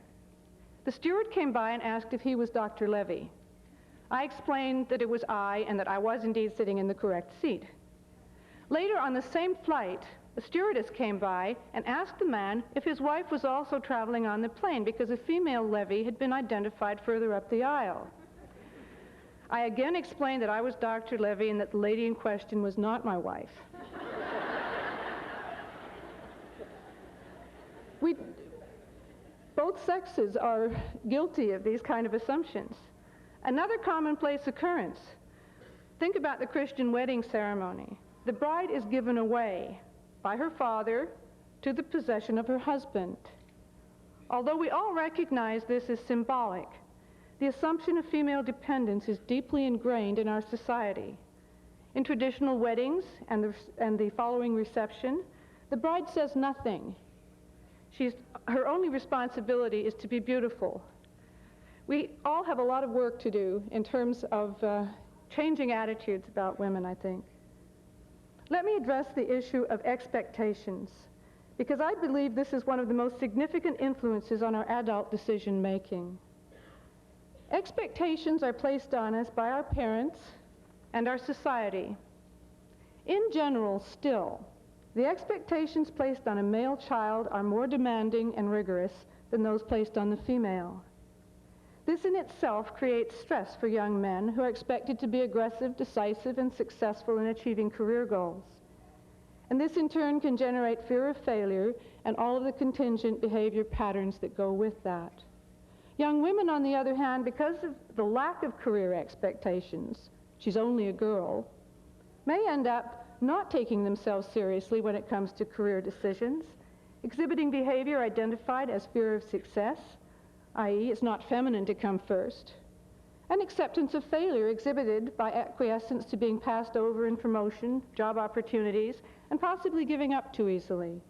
S8: The steward came by and asked if he was Dr. Levy. I explained that it was I and that I was indeed sitting in the correct seat. Later on the same flight, a stewardess came by and asked the man if his wife was also traveling on the plane because a female Levy had been identified further up the aisle. I again explained that I was Dr. Levy and that the lady in question was not my wife. Both sexes are guilty of these kind of assumptions. Another commonplace occurrence. Think about the Christian wedding ceremony. The bride is given away by her father, to the possession of her husband. Although we all recognize this as symbolic, the assumption of female dependence is deeply ingrained in our society. In traditional weddings and the following reception, the bride says nothing. Her only responsibility is to be beautiful. We all have a lot of work to do in terms of changing attitudes about women, I think. Let me address the issue of expectations, because I believe this is one of the most significant influences on our adult decision making. Expectations are placed on us by our parents and our society. In general, still, the expectations placed on a male child are more demanding and rigorous than those placed on the female. This in itself creates stress for young men who are expected to be aggressive, decisive, and successful in achieving career goals. And this in turn can generate fear of failure and all of the contingent behavior patterns that go with that. Young women, on the other hand, because of the lack of career expectations, she's only a girl, may end up not taking themselves seriously when it comes to career decisions, exhibiting behavior identified as fear of success, i.e., it's not feminine to come first, and acceptance of failure exhibited by acquiescence to being passed over in promotion, job opportunities, and possibly giving up too easily.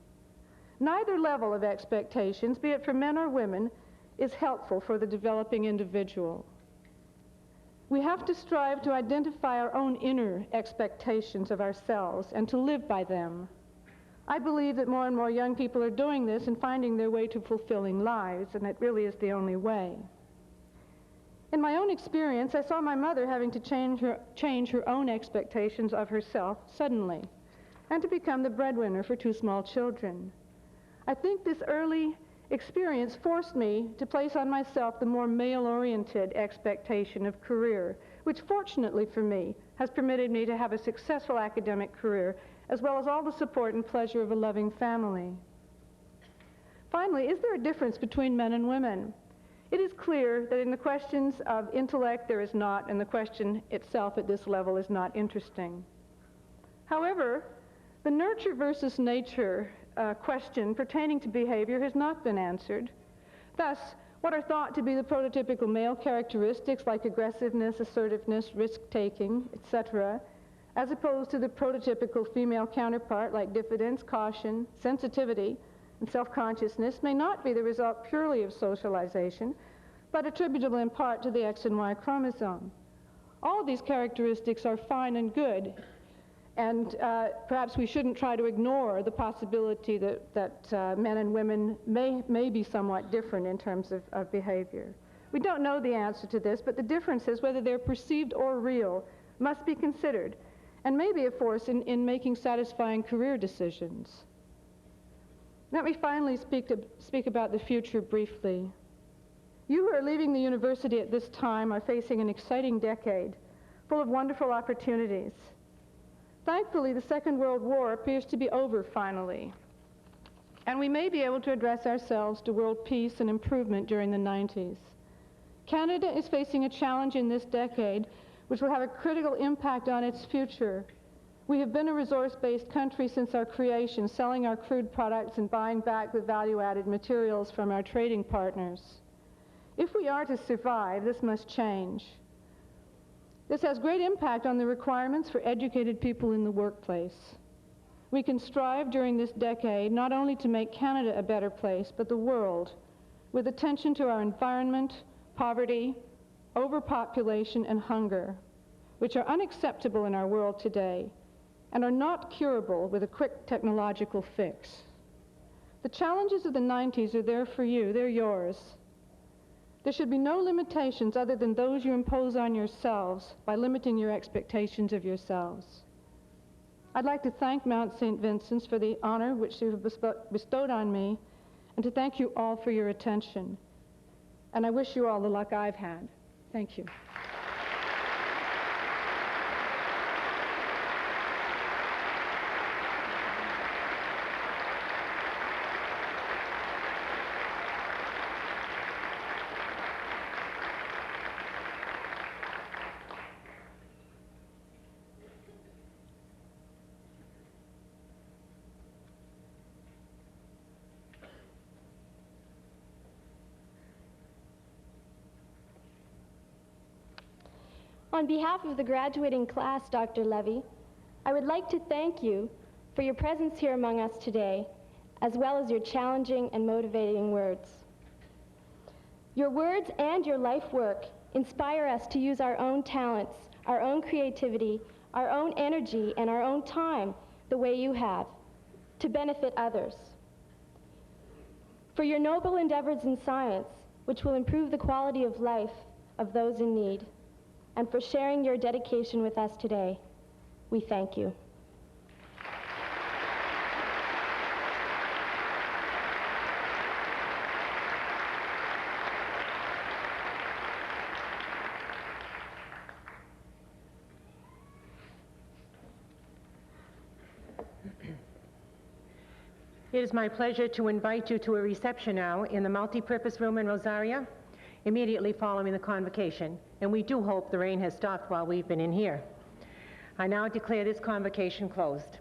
S8: Neither level of expectations, be it for men or women, is helpful for the developing individual. We have to strive to identify our own inner expectations of ourselves and to live by them. I believe that more and more young people are doing this and finding their way to fulfilling lives, and it really is the only way. In my own experience, I saw my mother having to change her own expectations of herself suddenly, and to become the breadwinner for 2 small children. I think this early experience forced me to place on myself the more male-oriented expectation of career, which fortunately for me has permitted me to have a successful academic career, as well as all the support and pleasure of a loving family. Finally, is there a difference between men and women? It is clear that in the questions of intellect there is not, and the question itself at this level is not interesting. However, the nurture versus nature question pertaining to behavior has not been answered. Thus, what are thought to be the prototypical male characteristics like aggressiveness, assertiveness, risk-taking, etc., as opposed to the prototypical female counterpart like diffidence, caution, sensitivity, and self-consciousness, may not be the result purely of socialization, but attributable in part to the X and Y chromosome. All of these characteristics are fine and good, and perhaps we shouldn't try to ignore the possibility that men and women may be somewhat different in terms of behavior. We don't know the answer to this, but the differences, whether they're perceived or real, must be considered, and may be a force in making satisfying career decisions. Let me finally speak about the future briefly. You who are leaving the university at this time are facing an exciting decade, full of wonderful opportunities. Thankfully, the Second World War appears to be over finally, and we may be able to address ourselves to world peace and improvement during the 90s. Canada is facing a challenge in this decade which will have a critical impact on its future. We have been a resource-based country since our creation, selling our crude products and buying back the value-added materials from our trading partners. If we are to survive, this must change. This has great impact on the requirements for educated people in the workplace. We can strive during this decade not only to make Canada a better place, but the world, with attention to our environment, poverty, overpopulation, and hunger, which are unacceptable in our world today and are not curable with a quick technological fix. The challenges of the 90s are there for you, they're yours. There should be no limitations other than those you impose on yourselves by limiting your expectations of yourselves. I'd like to thank Mount St. Vincent's for the honor which you have bestowed on me, and to thank you all for your attention. And I wish you all the luck I've had. Thank you.
S9: On behalf of the graduating class, Dr. Levy, I would like to thank you for your presence here among us today, as well as your challenging and motivating words. Your words and your life work inspire us to use our own talents, our own creativity, our own energy, and our own time the way you have, to benefit others. For your noble endeavors in science, which will improve the quality of life of those in need, and for sharing your dedication with us today, we thank you.
S5: It is my pleasure to invite you to a reception now in the multipurpose room in Rosaria, immediately following the convocation, and we do hope the rain has stopped while we've been in here. I now declare this convocation closed.